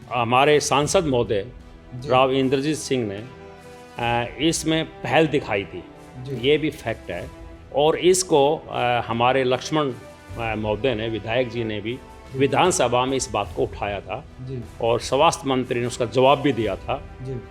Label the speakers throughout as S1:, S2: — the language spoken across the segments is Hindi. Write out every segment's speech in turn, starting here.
S1: हमारे सांसद महोदय राव इंद्रजीत सिंह ने इसमें पहल दिखाई थी, ये भी फैक्ट है। और इसको हमारे लक्ष्मण महोदय ने, विधायक जी ने भी विधानसभा में इस बात को उठाया था और स्वास्थ्य मंत्री ने उसका जवाब भी दिया था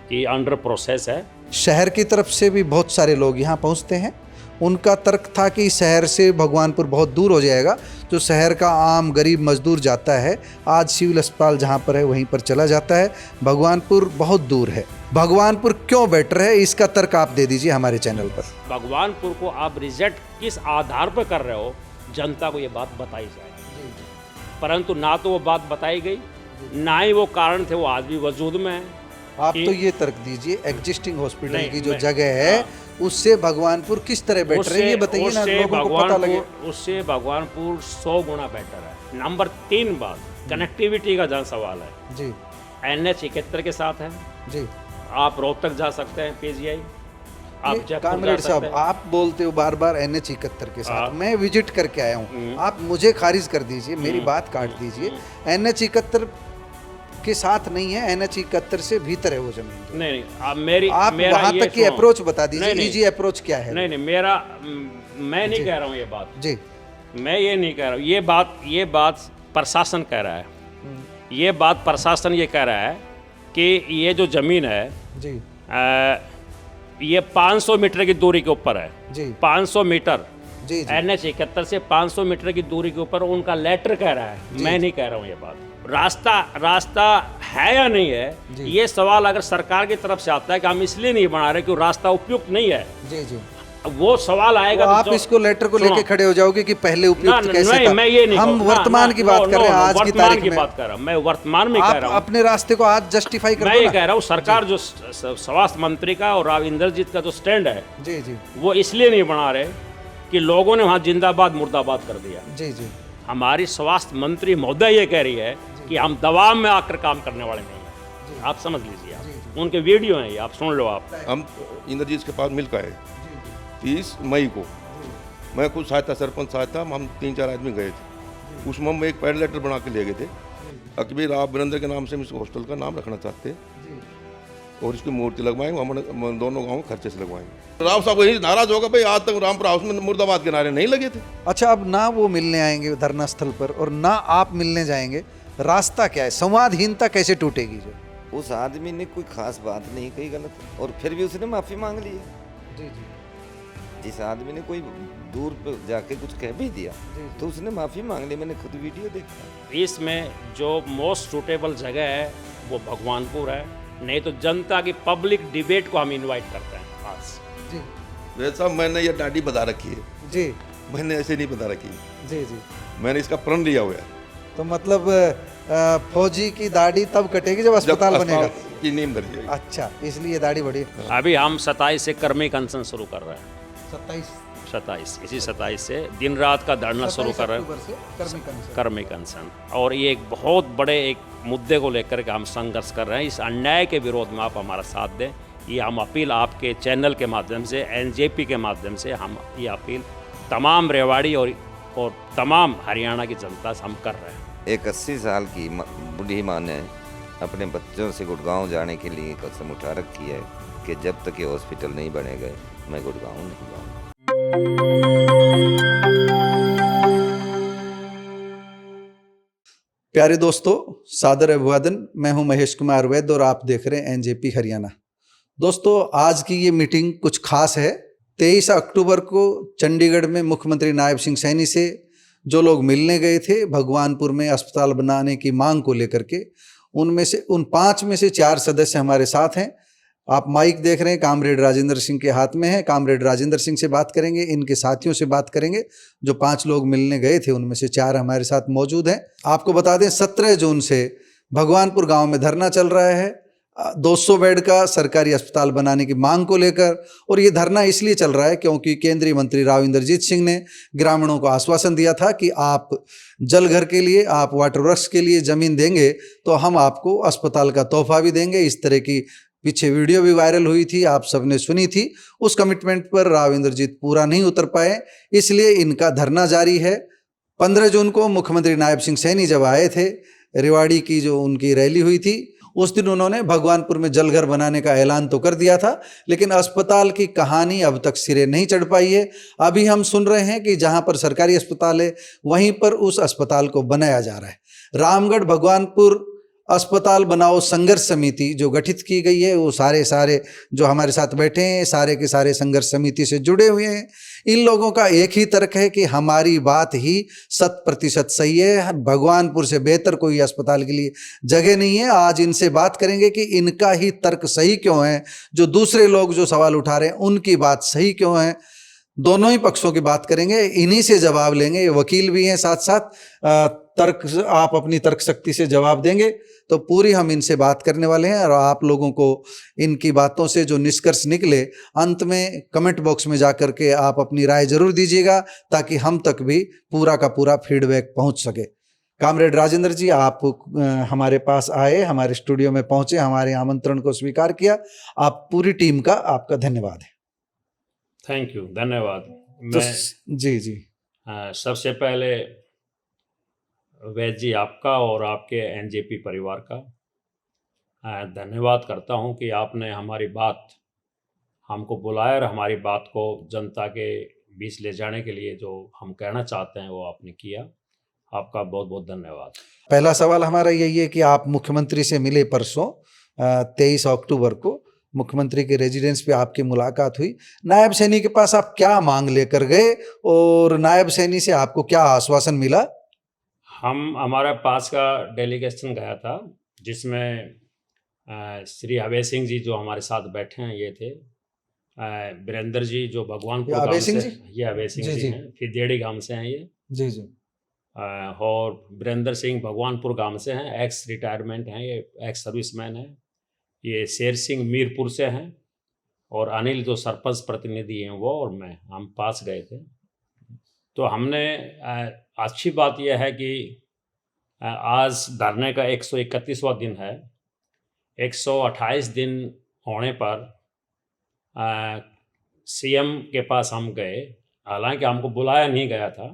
S1: कि अंडर प्रोसेस है।
S2: शहर की तरफ से भी बहुत सारे लोग यहाँ पहुँचते हैं। उनका तर्क था कि शहर से भगवानपुर बहुत दूर हो जाएगा, जो शहर का आम गरीब मजदूर जाता है, आज सिविल अस्पताल जहाँ पर है वहीं पर चला जाता है। भगवानपुर बहुत दूर है। भगवानपुर क्यों बेटर है, इसका तर्क आप दे दीजिए हमारे चैनल पर।
S1: भगवानपुर को आप रिजेक्ट किस आधार पर कर रहे हो, जनता को ये बात बताई जाए, परंतु ना तो वो बात बताई गई, ना ही वो कारण थे वो आज भी वजूद में है।
S2: आप तो ये तर्क दीजिए, एग्जिस्टिंग हॉस्पिटल की जो जगह है उससे भगवानपुर किस तरह बेटर है, ये बताइए ना, लोगों को पता लगे।
S1: उससे भगवानपुर 100 गुना बेटर है। नंबर 3 बात, कनेक्टिविटी का जहाँ सवाल है
S2: जी,
S1: NH 71 के साथ है
S2: जी।
S1: आप रोहतक जा सकते हैं, PGI आप जयपुर जा
S2: कामरेड
S1: सकते
S2: साहब,
S1: हैं।
S2: आप बोलते हो बार बार NH 71 के साथ, मैं विजिट करके आया हूँ, आप मुझे खारिज कर दीजिए, मेरी बात काट दीजिए। NH 71 के साथ नहीं है, NH 71 से भीतर है वो जमीन।
S1: नहीं आप
S2: मेरा वहां तक की अप्रोच बता दीजिए, इजी अप्रोच क्या है?
S1: नहीं मैं नहीं कह रहा हूँ ये बात
S2: जी,
S1: मैं ये नहीं कह रहा हूँ, ये बात प्रशासन कह रहा है। ये बात प्रशासन ये कह रहा है कि ये जो जमीन है
S2: जी,
S1: ये 500 मीटर की दूरी के ऊपर है
S2: जी,
S1: 500 मीटर
S2: जी, जी।
S1: NH 71 से 500 मीटर की दूरी के ऊपर उनका लेटर कह रहा है, मैं नहीं कह रहा हूँ ये बात। रास्ता है या नहीं है, ये सवाल अगर सरकार की तरफ से आता है कि हम इसलिए नहीं बना रहे कि रास्ता उपयुक्त नहीं है,
S2: जी, जी,
S1: वो सवाल आएगा
S2: तो आप इसको लेटर को लेके खड़े हो जाओगे कि पहले उपयुक्त कैसे था?
S1: मैं ये नहीं,
S2: हम वर्तमान की बात कर रहे हैं, आज की तारीख में
S1: बात कर रहा हूँ, मैं वर्तमान में कह रहा हूँ।
S2: अपने रास्ते को आज जस्टिफाई कर,
S1: मैं ये कह रहा हूँ सरकार जो स्वास्थ्य मंत्री का और राव इंद्रजीत का जो स्टैंड है,
S2: जी, जी,
S1: वो इसलिए नहीं बना रहे कि लोगों ने वहाँ जिंदाबाद मुर्दाबाद कर दिया।
S2: जी, जी।
S1: हमारी स्वास्थ्य मंत्री महोदय ये कह रही है कि हम दबाव में आकर काम करने वाले नहीं हैं। आप समझ लीजिए, आप उनके वीडियो हैं ये, आप सुन लो। आप
S3: हम इंद्रजीत के पास मिल आए 30 मई को, मैं खुद सहायता सरपंच सहायता, हम 3-4 आदमी गए थे। उसमें हम एक पैड लेटर बना के ले गए थे, अकबीर राव वीरेंद्र के नाम से हम इस हॉस्टल का नाम रखना चाहते हैं और इसकी मूर्ति लगवाएंगे, हम दोनों गाँव खर्चे से लगवाएंगे। राव साहब यही नाराज होगा, भाई आज तक रामपुर हाउस में मुर्दाबाद के नारे नहीं लगे थे।
S2: अच्छा, अब ना वो मिलने आएंगे धरना स्थल पर और ना आप मिलने जाएंगे, रास्ता क्या है? संवादहीनता कैसे टूटेगी? जो
S4: उस आदमी ने कोई खास बात नहीं कही गलत, और फिर भी उसने माफी मांग ली।
S2: जी, जी।
S4: जिस आदमी ने कोई दूर पे जाके कुछ कह भी दिया तो उसने माफी मांग ली, मैंने खुद वीडियो देखा।
S1: इसमें जो मोस्ट सूटेबल जगह है वो भगवानपुर है, नहीं तो जनता की पब्लिक डिबेट को हम इनवाइट करते हैं आज।
S2: जी,
S3: वैसे साहब मैंने ये दाढ़ी बता रखी है
S2: जी,
S3: मैंने ऐसे नहीं बता रखी,
S2: जी, जी।
S3: मैंने इसका प्रण लिया हुआ है।
S2: तो मतलब फौजी की दाढ़ी तब कटेगी जब अस्पताल बनेगा
S3: की नींव धर जाएगी।
S2: अच्छा, इसलिए दाढ़ी बढ़ी।
S1: अभी हम 27 से कर्मी कंसन शुरू कर रहे हैं। 27 से दिन रात का धरना शुरू कर रहे हैं, कर्मी कंसन। और ये एक बहुत बड़े एक मुद्दे को लेकर के हम संघर्ष कर रहे हैं। इस अन्याय के विरोध में आप हमारा साथ दें, ये हम अपील आपके चैनल के माध्यम से, NJP के माध्यम से हम ये अपील तमाम रेवाड़ी और तमाम हरियाणा की जनता से हम कर रहे हैं।
S4: एक 80 साल की बूढ़ी माँ ने अपने बच्चों से गुड़गांव जाने के लिए कसम उठा रखी है कि जब तक ये हॉस्पिटल नहीं बने गए मैं गुड़गांव नहीं जाऊँगा।
S2: प्यारे दोस्तों, सादर अभिवादन। मैं हूं महेश कुमार वैद्य और आप देख रहे हैं NJP हरियाणा। दोस्तों, आज की ये मीटिंग कुछ खास है। 23 अक्टूबर को चंडीगढ़ में मुख्यमंत्री नायब सिंह सैनी से जो लोग मिलने गए थे भगवानपुर में अस्पताल बनाने की मांग को लेकर के, उन 5 में से 4 सदस्य हमारे साथ हैं। आप माइक देख रहे हैं, कामरेड राजेंद्र सिंह के हाथ में है। कामरेड राजेंद्र सिंह से बात करेंगे, इनके साथियों से बात करेंगे। जो 5 लोग मिलने गए थे उनमें से 4 हमारे साथ मौजूद हैं। आपको बता दें, 17 जून से भगवानपुर गांव में धरना चल रहा है 200 बेड का सरकारी अस्पताल बनाने की मांग को लेकर। और ये धरना इसलिए चल रहा है क्योंकि केंद्रीय मंत्री राव इंद्रजीत सिंह ने ग्रामीणों को आश्वासन दिया था कि आप जल घर के लिए, आप वाटर वर्क्स के लिए ज़मीन देंगे तो हम आपको अस्पताल का तोहफा भी देंगे। इस तरह की पीछे वीडियो भी वायरल हुई थी, आप सबने सुनी थी। उस कमिटमेंट पर राव इंद्रजीत पूरा नहीं उतर पाए, इसलिए इनका धरना जारी है। 15 जून को मुख्यमंत्री नायब सिंह सैनी जब आए थे रेवाड़ी की जो उनकी रैली हुई थी, उस दिन उन्होंने भगवानपुर में जलघर बनाने का ऐलान तो कर दिया था, लेकिन अस्पताल की कहानी अब तक सिरे नहीं चढ़ पाई है। अभी हम सुन रहे हैं कि जहां पर सरकारी अस्पताल है वहीं पर उस अस्पताल को बनाया जा रहा है। रामगढ़ भगवानपुर अस्पताल बनाओ संघर्ष समिति जो गठित की गई है, वो सारे जो हमारे साथ बैठे हैं सारे के सारे संघर्ष समिति से जुड़े हुए हैं। इन लोगों का एक ही तर्क है कि हमारी बात ही 100% सही है, भगवानपुर से बेहतर कोई अस्पताल के लिए जगह नहीं है। आज इनसे बात करेंगे कि इनका ही तर्क सही क्यों है, जो दूसरे लोग जो सवाल उठा रहे हैं उनकी बात सही क्यों है। दोनों ही पक्षों की बात करेंगे, इन्हीं से जवाब लेंगे। ये वकील भी हैं साथ साथ, तर्क आप अपनी तर्क शक्ति से जवाब देंगे तो पूरी हम इनसे बात करने वाले हैं। और आप लोगों को इनकी बातों से जो निष्कर्ष निकले अंत में कमेंट बॉक्स में जाकर के आप अपनी राय जरूर दीजिएगा, ताकि हम तक भी पूरा का पूरा फीडबैक पहुंच सके। कामरेड राजेंद्र जी, आप हमारे पास आए, हमारे स्टूडियो में पहुंचे, हमारे आमंत्रण को स्वीकार किया। आप पूरी टीम का आपका धन्यवाद है।
S1: थैंक यू, धन्यवाद।
S2: तो
S1: मैं
S2: जी
S1: सबसे पहले वैद जी आपका और आपके एनजेपी परिवार का धन्यवाद करता हूं कि आपने हमारी बात हमको बुलाया और हमारी बात को जनता के बीच ले जाने के लिए जो हम कहना चाहते हैं वो आपने किया। आपका बहुत बहुत धन्यवाद।
S2: पहला सवाल हमारा यही है कि आप मुख्यमंत्री से मिले परसों 23 अक्टूबर को, मुख्यमंत्री के रेजिडेंस पे आपकी मुलाकात हुई। नायब सैनी के पास आप क्या मांग लेकर गए और नायब सैनी से आपको क्या आश्वासन मिला?
S1: हमारे पास का डेलीगेशन गया था जिसमें श्री अभय सिंह जी जो हमारे साथ बैठे हैं ये थे, वीरेंद्र जी जो भगवानपुर गांव से, ये अभय सिंह जी हैं, फिर देड़ी गांव से हैं ये
S2: जी जी,
S1: और वीरेंद्र सिंह भगवानपुर गांव से हैं, एक्स रिटायरमेंट हैं, ये एक्स सर्विसमैन हैं। ये शेर सिंह मीरपुर से हैं और अनिल जो सरपंच प्रतिनिधि हैं वो और मैं, हम पास गए थे। तो हमने अच्छी बात यह है कि आज धरने का 131वां दिन है। 128 दिन होने पर सीएम के पास हम गए, हालांकि हमको बुलाया नहीं गया था।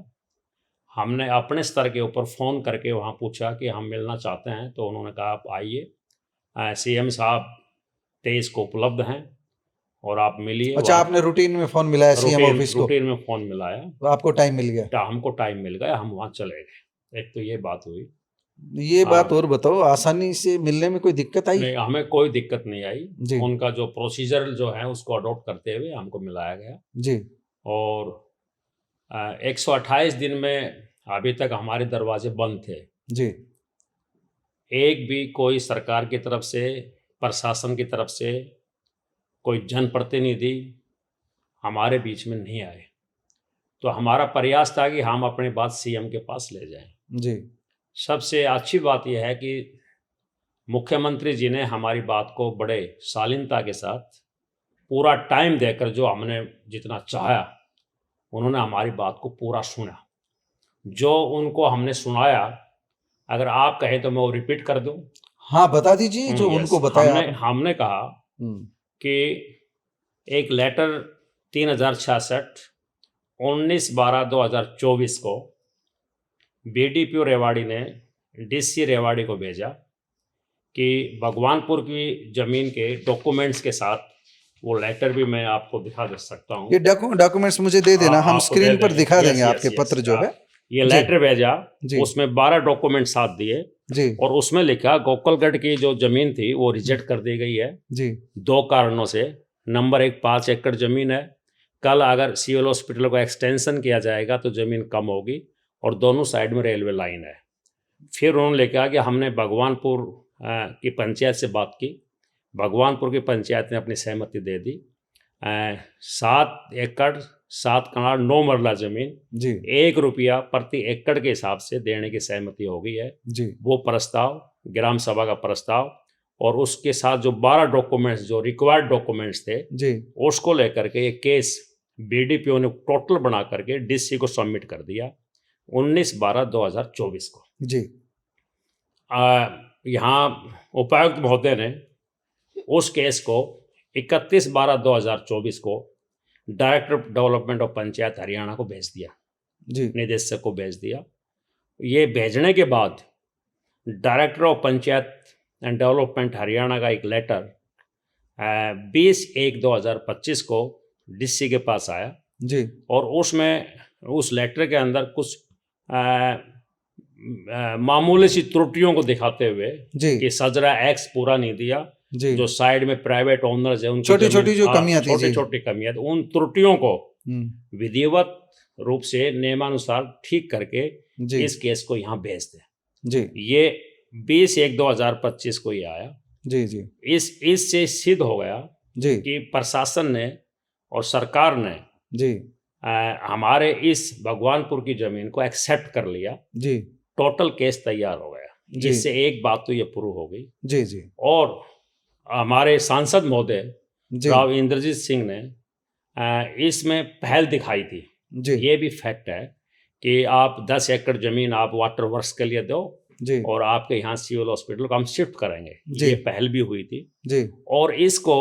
S1: हमने अपने स्तर के ऊपर फ़ोन करके वहाँ पूछा कि हम मिलना चाहते हैं, तो उन्होंने कहा आप आइए, सीएम साहब 23 को उपलब्ध हैं और आप मिलिए।
S2: अच्छा, आपने रूटीन में फ़ोन मिलाया सीएम ऑफिस को?
S1: रूटीन में फ़ोन मिलाया
S2: तो आपको टाइम मिल गया?
S1: हमको टाइम मिल गया, हम वहाँ चले गए। एक तो ये बात हुई।
S2: ये बात और बताओ, आसानी से मिलने में कोई दिक्कत आई?
S1: नहीं, हमें कोई दिक्कत नहीं आई
S2: जी।
S1: उनका जो प्रोसीजर जो है उसको अडॉप्ट करते हुए हमको मिलाया गया
S2: जी।
S1: और 128 दिन में अभी तक हमारे दरवाजे बंद थे
S2: जी।
S1: एक भी कोई सरकार की तरफ से, प्रशासन की तरफ से कोई जनप्रतिनिधि हमारे बीच में नहीं आए। तो हमारा प्रयास था कि हम अपनी बात सीएम के पास ले जाएं।
S2: जी।
S1: सबसे अच्छी बात यह है कि मुख्यमंत्री जी ने हमारी बात को बड़े शालीनता के साथ पूरा टाइम देकर, जो हमने जितना चाहा उन्होंने हमारी बात को पूरा सुना। जो उनको हमने सुनाया, अगर आप कहें तो मैं वो रिपीट कर दूं।
S2: हाँ, बता दीजिए जो उनको बताया।
S1: हमने कहा कि एक लेटर 3066 19/12/2024 को बीडीपीओ रेवाड़ी ने डीसी रेवाड़ी को भेजा कि भगवानपुर की ज़मीन के डॉक्यूमेंट्स के साथ, वो लेटर भी मैं आपको दिखा दे सकता हूँ।
S2: ये डॉक्यूमेंट्स मुझे दे देना, हम स्क्रीन पर दिखा देंगे आपके पत्र जो है।
S1: ये लेटर भेजा, उसमें 12 डॉक्यूमेंट साथ दिए
S2: जी।
S1: और उसमें लिखा गोकुलगढ़ की जो जमीन थी वो रिजेक्ट कर दी गई है
S2: जी। 2
S1: कारणों से। नंबर 1, 5 एकड़ जमीन है, कल अगर सिविल हॉस्पिटल को एक्सटेंशन किया जाएगा तो ज़मीन कम होगी और दोनों साइड में रेलवे लाइन है। फिर उन्होंने लिखा कि हमने भगवानपुर की पंचायत से बात की, भगवानपुर की पंचायत ने अपनी सहमति दे दी। 7 एकड़ 7 कनाल 9 मरला ज़मीन
S2: जी,
S1: 1 रुपया प्रति एकड़ के हिसाब से देने की सहमति हो गई है
S2: जी।
S1: वो प्रस्ताव, ग्राम सभा का प्रस्ताव और उसके साथ जो 12 डॉक्यूमेंट्स, जो रिक्वायर्ड डॉक्यूमेंट्स थे जी, उसको लेकर के ये केस बीडीपीओ ने टोटल बना करके डीसी को सबमिट कर दिया 19/12/2024 को
S2: जी।
S1: यहाँ उपायुक्त महोदय ने उस केस को 31/12/2024 को director of development of panchayat Haryana को भेज दिया जी, निदेशक को भेज दिया। ये भेजने के बाद director of panchayat and development Haryana का एक लेटर 20/1/2025 को डीसी के पास आया
S2: जी।
S1: और उसमें उस लेटर के अंदर कुछ मामूली सी त्रुटियों को दिखाते हुए
S2: जी
S1: कि सजरा एक्स पूरा नहीं दिया,
S2: जी।
S1: जो साइड में प्राइवेट ओनर्स है उनकी
S2: छोटी-छोटी जो कमियां थी, जी।
S1: छोटी-छोटी कमियां, तो उन त्रुटियों को
S2: हम्म,
S1: विधिवत रूप से नियमानुसार ठीक करके
S2: जी
S1: इस केस को यहाँ भेज दें।
S2: जी
S1: ये 20/1/2025 को ये आया।
S2: जी जी
S1: इससे सिद्ध हो गया
S2: जी
S1: कि प्रशासन ने और सरकार ने
S2: जी
S1: हमारे इस भगवानपुर की जमीन को एक्सेप्ट कर लिया।
S2: जी
S1: टोटल केस तैयार हो गया,
S2: जी।
S1: जिससे एक बात तो ये प्रूव हो गई।
S2: जी जी
S1: और हमारे सांसद महोदय
S2: जी
S1: राव इंद्रजीत सिंह ने इसमें पहल दिखाई थी।
S2: जी
S1: ये भी फैक्ट है कि आप 10 एकड़ जमीन आप वाटर वर्क्स के लिए दो
S2: जी
S1: और आपके यहाँ सिविल हॉस्पिटल को हम शिफ्ट करेंगे,
S2: जी।
S1: ये पहल भी हुई थी।
S2: जी
S1: और इसको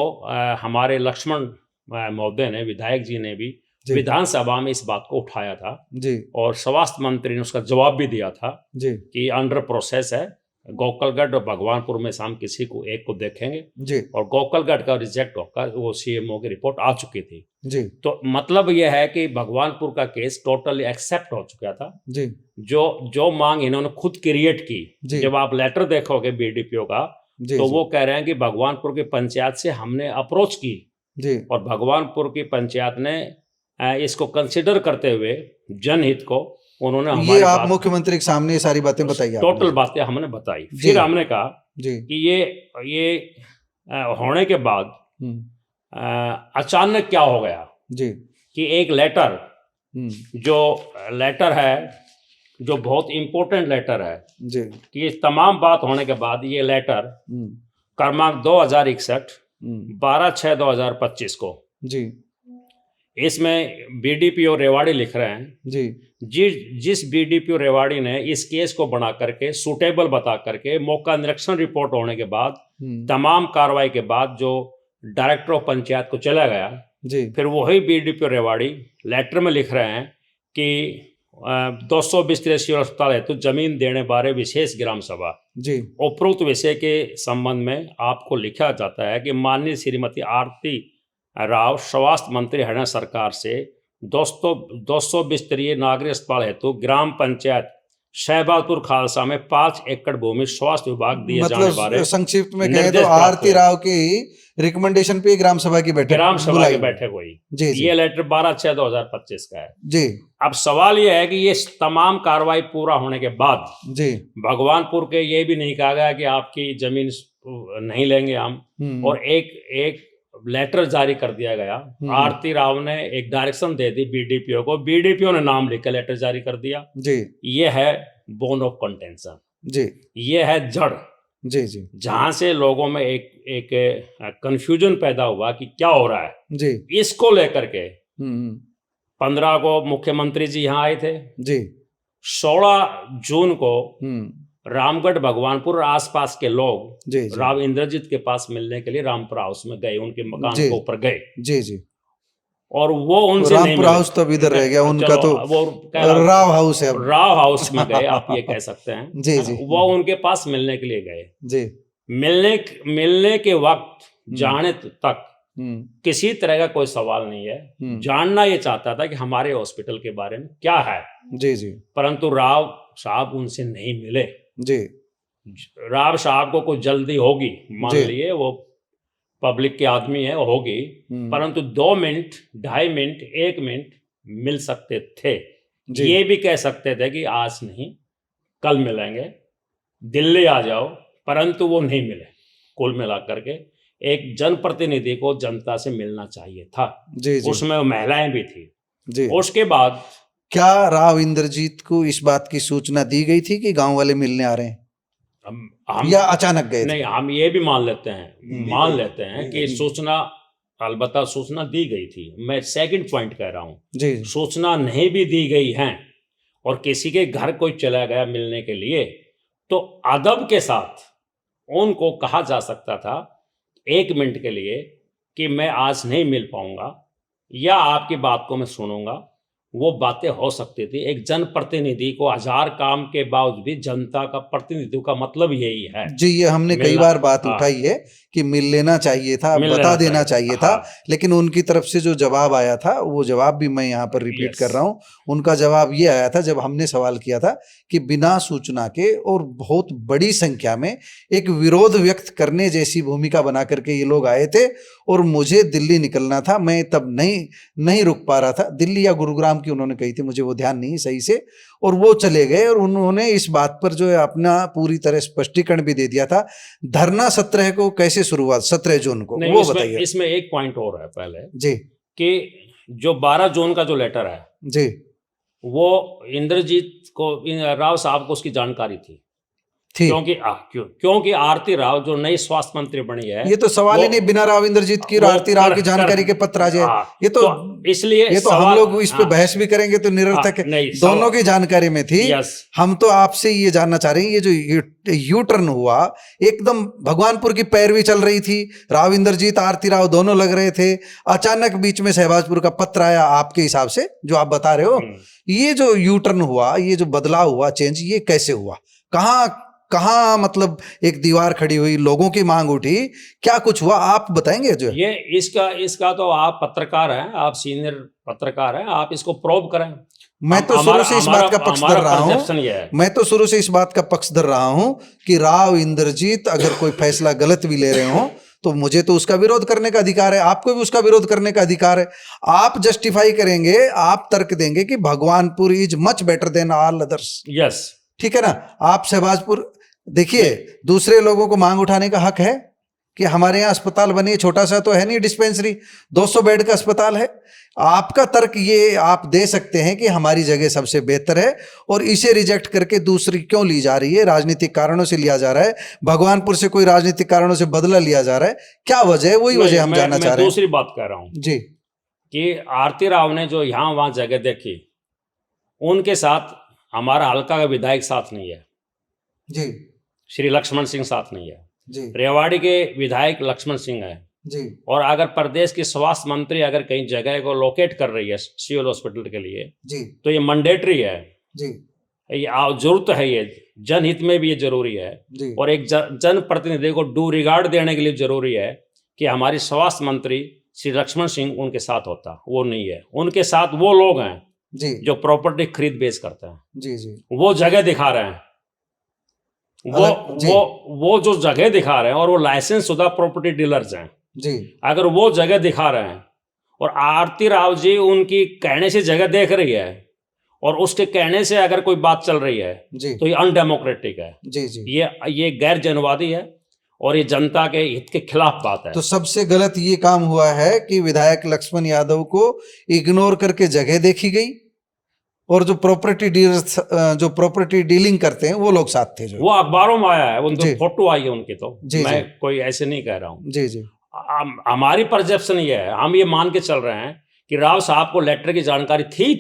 S1: हमारे लक्ष्मण महोदय ने, विधायक जी ने भी
S2: जी।
S1: विधानसभा में इस बात को उठाया था
S2: जी
S1: और स्वास्थ्य मंत्री ने उसका जवाब भी दिया था
S2: जी
S1: कि अंडर प्रोसेस है। गोकलगढ़ और भगवानपुर में से हम किसी को एक को देखेंगे
S2: जी
S1: और गोकलगढ़ का रिजेक्ट होकर वो सीएमओ की रिपोर्ट आ चुकी थी।
S2: जी
S1: तो मतलब यह है कि भगवानपुर का केस टोटली एक्सेप्ट हो चुका था।
S2: जी
S1: जो मांग इन्होंने खुद क्रिएट की,
S2: जी।
S1: जब आप लेटर देखोगे बीडीपीओ का,
S2: जी
S1: तो
S2: जी,
S1: वो कह रहे हैं कि भगवानपुर की पंचायत से हमने अप्रोच की
S2: जी
S1: और भगवानपुर की पंचायत ने इसको कंसिडर करते हुए जनहित को उन्होंने
S2: ये
S1: हमारी
S2: आप
S1: बात,
S2: मुख्यमंत्री के सामने ये सारी बातें बताई आपने।
S1: टोटल बातें हमने बताई।
S2: जी।
S1: फिर हमने कहा
S2: जी
S1: कि ये होने के बाद अचानक क्या हो गया
S2: जी
S1: कि एक लेटर,
S2: हम्म,
S1: जो लेटर है, जो बहुत इंपॉर्टेंट लेटर है,
S2: जी
S1: कि ये तमाम बात होने के बाद ये लेटर
S2: हम्म,
S1: क्रमांक 2061
S2: हम्म,
S1: 12/6/2025 को,
S2: जी
S1: इसमें बीडीपीओ रेवाड़ी लिख रहे हैं,
S2: जी
S1: जिस बीडीपीओ रेवाड़ी ने इस केस को बना करके सूटेबल बता करके मौका निरीक्षण रिपोर्ट होने के बाद तमाम कार्रवाई के बाद जो डायरेक्टर ऑफ पंचायत को चला गया,
S2: जी
S1: फिर वही बीडीपीओ रेवाड़ी लेटर में लिख रहे हैं कि 220 सिविल अस्पताल हेतु जमीन देने बारे विशेष ग्राम सभा
S2: जी
S1: उपरोक्त विषय के संबंध में आपको लिखा जाता है कि माननीय श्रीमती आरती राव स्वास्थ्य मंत्री हरियाणा सरकार से 200 बिस्तरीय नागरिक अस्पताल हेतु ग्राम पंचायत शहबाजपुर खालसा में 5 एकड़ भूमि स्वास्थ्य विभाग दिए जाने बारे
S2: मतलब संक्षिप्त में कहें
S1: निर्देश
S2: तो
S1: प्राप्त
S2: आरती
S1: हुए।
S2: राव की रिकमेंडेशन पे ग्राम सभा की बैठक
S1: ग्राम सभा
S2: बुलाई
S1: की
S2: गई।
S1: बैठक हुई।
S2: जी जी
S1: ये लेटर 12/6/2025 का है।
S2: जी
S1: अब सवाल ये है कि ये तमाम कार्रवाई पूरा होने के बाद
S2: जी
S1: भगवानपुर के ये भी नहीं कहा गया कि आपकी जमीन नहीं लेंगे हम, और एक लेटर जारी कर दिया गया। आरती राव ने एक डायरेक्शन दे दी बीडीपीओ को, बीडीपीओ ने नाम लिख कर लेटर जारी कर दिया।
S2: जी
S1: ये है बोन ऑफ कंटेंशन,
S2: जी
S1: ये है जड़,
S2: जी जी
S1: जहां से लोगों में एक कंफ्यूजन पैदा हुआ कि क्या हो रहा है।
S2: जी
S1: इसको लेकर के 15 को मुख्यमंत्री जी यहाँ आए थे।
S2: जी
S1: 16 जून को रामगढ़ भगवानपुर और आसपास के लोग
S2: जी जी
S1: राव इंद्रजीत के पास मिलने के लिए रामपुर हाउस में गए, उनके मकान
S2: जी।
S1: के ऊपर गए,
S2: जी जी
S1: और वो उनसे नहीं
S2: रामपुर
S1: मिले।
S2: हाउस तो अब इधर रह गया, उनका
S1: चलो,
S2: तो
S1: वो कह रहा-
S2: राव हाउस है अब।
S1: राव हाउस में गए, आप ये कह सकते हैं।
S2: जी जी
S1: वो उनके पास मिलने के लिए गए।
S2: जी
S1: मिलने के वक्त जाने तक किसी तरह का कोई सवाल नहीं है। जानना ये चाहता था कि हमारे हॉस्पिटल के बारे में क्या है,
S2: जी जी
S1: परंतु राव साहब उनसे नहीं मिले।
S2: जी
S1: राव साहब को कुछ जल्दी होगी, मान
S2: जी।
S1: लिए वो पब्लिक के आदमी है, होगी, परंतु 2 मिनट 2.5 मिनट 1 मिनट मिल सकते थे।
S2: जी।
S1: ये भी कह सकते थे कि आज नहीं कल मिलेंगे, दिल्ली आ जाओ, परंतु वो नहीं मिले। कुल मिलाकर के एक जनप्रतिनिधि को जनता से मिलना चाहिए था।
S2: जी जी
S1: उसमें महिलाएं भी थी।
S2: जी
S1: उसके बाद
S2: क्या राव इंद्रजीत को इस बात की सूचना दी गई थी कि गांव वाले मिलने आ रहे हैं,
S1: हम
S2: या अचानक गए थे?
S1: नहीं, हम ये भी मान लेते हैं कि सूचना, अलबत्ता सूचना दी गई थी। मैं सेकंड पॉइंट कह रहा हूँ,
S2: जी
S1: सूचना नहीं भी दी गई है और किसी के घर कोई चला गया मिलने के लिए, तो अदब के साथ उनको कहा जा सकता था 1 मिनट के लिए कि मैं आज नहीं मिल पाऊंगा, या आपकी बात को मैं सुनूंगा वो बातें हो सकती थी। एक जनप्रतिनिधि को हजार काम के बावजूद भी जनता का प्रतिनिधित्व का मतलब यही है।
S2: जी, ये हमने कई
S1: मिलना-
S2: बार बात
S1: हाँ।
S2: उठाई है कि मिल लेना चाहिए था,
S1: मिल
S2: बता
S1: लेना
S2: देना
S1: चाहिए।
S2: चाहिए था,
S1: हाँ।
S2: लेकिन उनकी तरफ से जो जवाब आया था वो जवाब भी मैं यहाँ पर रिपीट
S1: Yes.
S2: कर रहा हूँ। उनका जवाब ये आया था जब हमने सवाल किया था कि बिना सूचना के और बहुत बड़ी संख्या में एक विरोध व्यक्त करने जैसी भूमिका बना करके ये लोग आए थे और मुझे दिल्ली निकलना था, मैं तब नहीं रुक पा रहा था। दिल्ली या गुरुग्राम की उन्होंने कही थी, मुझे वो ध्यान नहीं सही से, और वो चले गए और उन्होंने इस बात पर जो है अपना पूरी तरह स्पष्टीकरण भी दे दिया था। धरना 17 को कैसे शुरुआत, 17 जून को,
S1: नहीं,
S2: वो
S1: इसमें-
S2: बताइए
S1: इसमें एक पॉइंट और है पहले
S2: जी।
S1: कि जो 12 जून का जो लेटर है
S2: जी
S1: वो इंद्रजीत को राव साहब को उसकी जानकारी थी।
S2: ठीक,
S1: क्योंकि आरती राव जो नई स्वास्थ्य मंत्री बनी है,
S2: ये तो सवाल ही
S1: वो-
S2: नहीं, बिना राव इंद्रजीत की और
S1: वो
S2: आरती राव की
S1: कर-
S2: जानकारी के
S1: कर-
S2: पत्र आ जाए,
S1: हाँ,
S2: ये तो
S1: इसलिए
S2: ये तो हम
S1: सवाल-
S2: लोग इस पे
S1: हाँ,
S2: बहस भी करेंगे तो निरर्थक है।
S1: नहीं,
S2: दोनों की जानकारी में थी।
S1: यस।
S2: हम तो आपसे ये जानना चाह रहे हैं, ये जो यू टर्न हुआ, एकदम भगवानपुर की पैरवी चल रही थी, राव इंद्रजीत आरती राव दोनों लग रहे थे, अचानक बीच में शहबाजपुर का पत्र आया, आपके हिसाब से जो आप बता रहे हो, ये जो यू टर्न हुआ, ये जो बदलाव हुआ, चेंज, ये कैसे हुआ? कहाँ मतलब एक दीवार खड़ी हुई, लोगों की मांग उठी, क्या कुछ हुआ, आप बताएंगे? जो
S1: ये इसका तो आप पत्रकार हैं, आप सीनियर पत्रकार हैं, आप इसको प्रोब करें।
S2: मैं तो शुरू से इस बात का पक्ष धर रहा हूँ, मैं तो शुरू से इस बात का पक्ष धर रहा हूँ कि राव इंद्रजीत अगर कोई फैसला गलत भी ले रहे हो तो मुझे तो उसका विरोध करने का अधिकार है, आपको भी उसका विरोध करने का अधिकार है। आप जस्टिफाई करेंगे, आप तर्क देंगे कि Bhagwanpur is much better than all others.
S1: Yes,
S2: ठीक है ना? आप शहबाजपुर देखिए, दूसरे लोगों को मांग उठाने का हक है कि हमारे यहाँ अस्पताल बनी है, छोटा सा तो है नहीं डिस्पेंसरी, 200 बेड का अस्पताल है। आपका तर्क ये आप दे सकते हैं कि हमारी जगह सबसे बेहतर है, और इसे रिजेक्ट करके दूसरी क्यों ली जा रही है? राजनीतिक कारणों से लिया जा रहा है, भगवानपुर से कोई राजनीतिक कारणों से बदला लिया जा रहा है, क्या वजह है? वही वजह हम जानना चाह रहे हैं।
S1: दूसरी बात कह रहा हूँ
S2: जी,
S1: कि आरती राव ने जो यहाँ वहाँ जगह देखी, उनके साथ हमारा हल्का का विधायक साथ नहीं है
S2: जी,
S1: श्री लक्ष्मण सिंह साथ नहीं है,
S2: जी,
S1: रेवाड़ी के विधायक लक्ष्मण सिंह है,
S2: जी,
S1: और अगर प्रदेश की स्वास्थ्य मंत्री अगर कहीं जगह को लोकेट कर रही है सिविल हॉस्पिटल के लिए,
S2: जी,
S1: तो ये मैंडेटरी है,
S2: जी,
S1: ये जरूरत है, ये जनहित में भी ये जरूरी है,
S2: जी,
S1: और एक जनप्रतिनिधि को ड्यू रिगार्ड देने के लिए जरूरी है कि हमारी स्वास्थ्य मंत्री श्री लक्ष्मण सिंह उनके साथ होता, वो नहीं है। उनके साथ वो लोग हैं
S2: जी,
S1: जो प्रॉपर्टी खरीद बेच करते हैं,
S2: जी, जी,
S1: वो जगह दिखा रहे हैं,
S2: जी।
S1: वो जो जगह दिखा रहे हैं, और वो लाइसेंस शुदा प्रॉपर्टी डीलर्स हैं।
S2: जी,
S1: अगर वो जगह दिखा रहे हैं और आरती राव जी उनकी कहने से जगह देख रही है और उसके कहने से अगर कोई बात चल रही है,
S2: जी,
S1: तो ये अनडेमोक्रेटिक है,
S2: जी, जी।
S1: ये गैर जनवादी है और ये जनता के हित के खिलाफ बात है।
S2: तो सबसे गलत ये काम हुआ है कि विधायक लक्ष्मण यादव को इग्नोर करके जगह देखी गई, और जो प्रॉपर्टी डीलिंग करते हैं वो लोग साथ थे। जो
S1: वो अखबारों में आया है, उनकी
S2: जी।
S1: फोटो आई है उनकी, तो
S2: जी,
S1: मैं
S2: जी।
S1: कोई ऐसे नहीं कह रहा हूँ।
S2: जी, जी,
S1: हमारी परसेप्शन ये है, हम ये मान के चल रहे हैं कि राव साहब को लेटर की जानकारी थी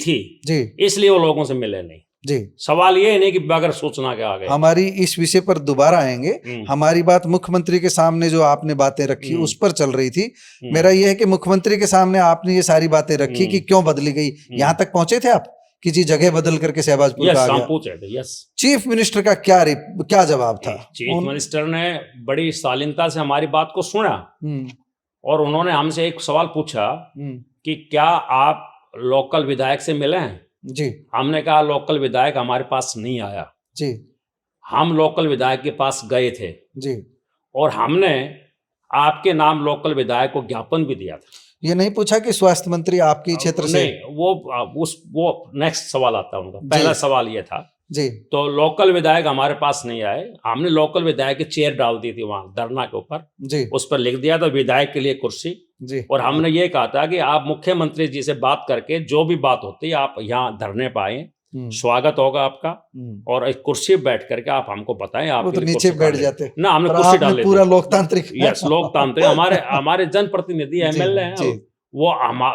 S2: जी,
S1: इसलिए वो लोगों से मिले नहीं।
S2: जी।
S1: सवाल ये नहीं कि बगैर सूचना के आ गए।
S2: हमारी इस विषय पर दोबारा आएंगे। हमारी बात मुख्यमंत्री के सामने जो आपने बातें रखी उस पर चल रही थी। मेरा यह है कि मुख्यमंत्री के सामने आपने ये सारी बातें रखी कि क्यों बदली गई, यहाँ तक पहुंचे थे आप कि जी जगह बदल करके शहबाजपुर का आ गया?
S1: पूछे थे, यस।
S2: चीफ मिनिस्टर का क्या जवाब था?
S1: चीफ मिनिस्टर ने बड़ी शालीनता से हमारी बात को सुना और उन्होंने हमसे एक सवाल पूछा कि क्या आप लोकल विधायक से मिले हैं?
S2: जी।
S1: हमने कहा लोकल विधायक हमारे पास नहीं आया
S2: जी।
S1: हम लोकल विधायक के पास गए थे
S2: जी,
S1: और हमने आपके नाम लोकल विधायक को ज्ञापन भी दिया था।
S2: ये नहीं पूछा कि स्वास्थ्य मंत्री आपके क्षेत्र से?
S1: नहीं, वो नेक्स्ट सवाल आता है उनका। पहला सवाल ये था
S2: जी।
S1: तो लोकल विधायक हमारे पास नहीं आए, हमने लोकल विधायक की चेयर डाल दी थी वहां धरना के ऊपर
S2: जी,
S1: उस पर लिख दिया था विधायक के लिए कुर्सी
S2: जी।
S1: और हमने ये कहा था कि आप मुख्यमंत्री जी से बात करके जो भी बात होती है आप यहाँ धरने पे आए, स्वागत होगा आपका, और एक कुर्सी बैठ करके आप हमको बताएं। आप
S2: वो तो नीचे बैठ जाते
S1: ना, हमने कुर्सी डाल ली,
S2: पूरा लोकतांत्रिक।
S1: यस, लोकतांत्रिक। हमारे जनप्रतिनिधि एमएलए हैं, वो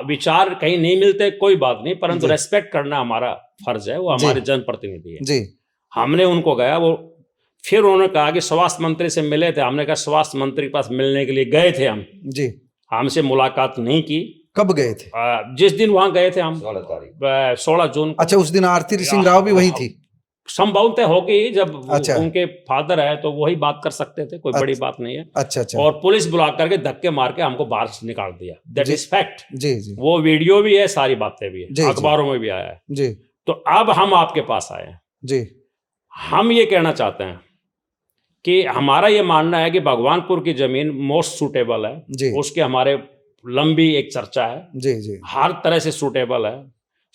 S1: विचार कहीं नहीं मिलते, कोई बात नहीं, परंतु रेस्पेक्ट करना हमारा फर्ज है, वो हमारे जनप्रतिनिधि है जी। हमने उनको गया, वो फिर उन्होंने कहा कि स्वास्थ्य मंत्री से मिले थे। हमने कहा स्वास्थ्य मंत्री के पास मिलने के लिए गए थे हम जी, हमसे मुलाकात नहीं की,
S2: कब गए थे?
S1: जिस दिन वहां गए थे हम
S4: 16 तारीख
S1: 16 जून को।
S2: अच्छा, उस दिन आरती सिंह राव भी वही थी?
S1: संभवतः होगी, जब
S2: अच्छा।
S1: उनके फादर है तो वही बात कर सकते थे, कोई बड़ी बात नहीं है।
S2: अच्छा अच्छा।
S1: और पुलिस बुला करके धक्के मार के हमको बाहर से निकाल दिया, दैट इज फैक्ट।
S2: जी जी
S1: वो वीडियो भी है, सारी बातें भी
S2: जी,
S1: है, अखबारों में भी आया है।
S2: जी
S1: तो अब हम आपके पास आए हैं,
S2: जी
S1: हम ये कहना चाहते हैं कि हमारा ये मानना है कि भगवानपुर की जमीन मोस्ट सूटेबल
S2: जी।
S1: है, उसके हमारे लंबी एक चर्चा है,
S2: जी जी
S1: हर तरह से सूटेबल है।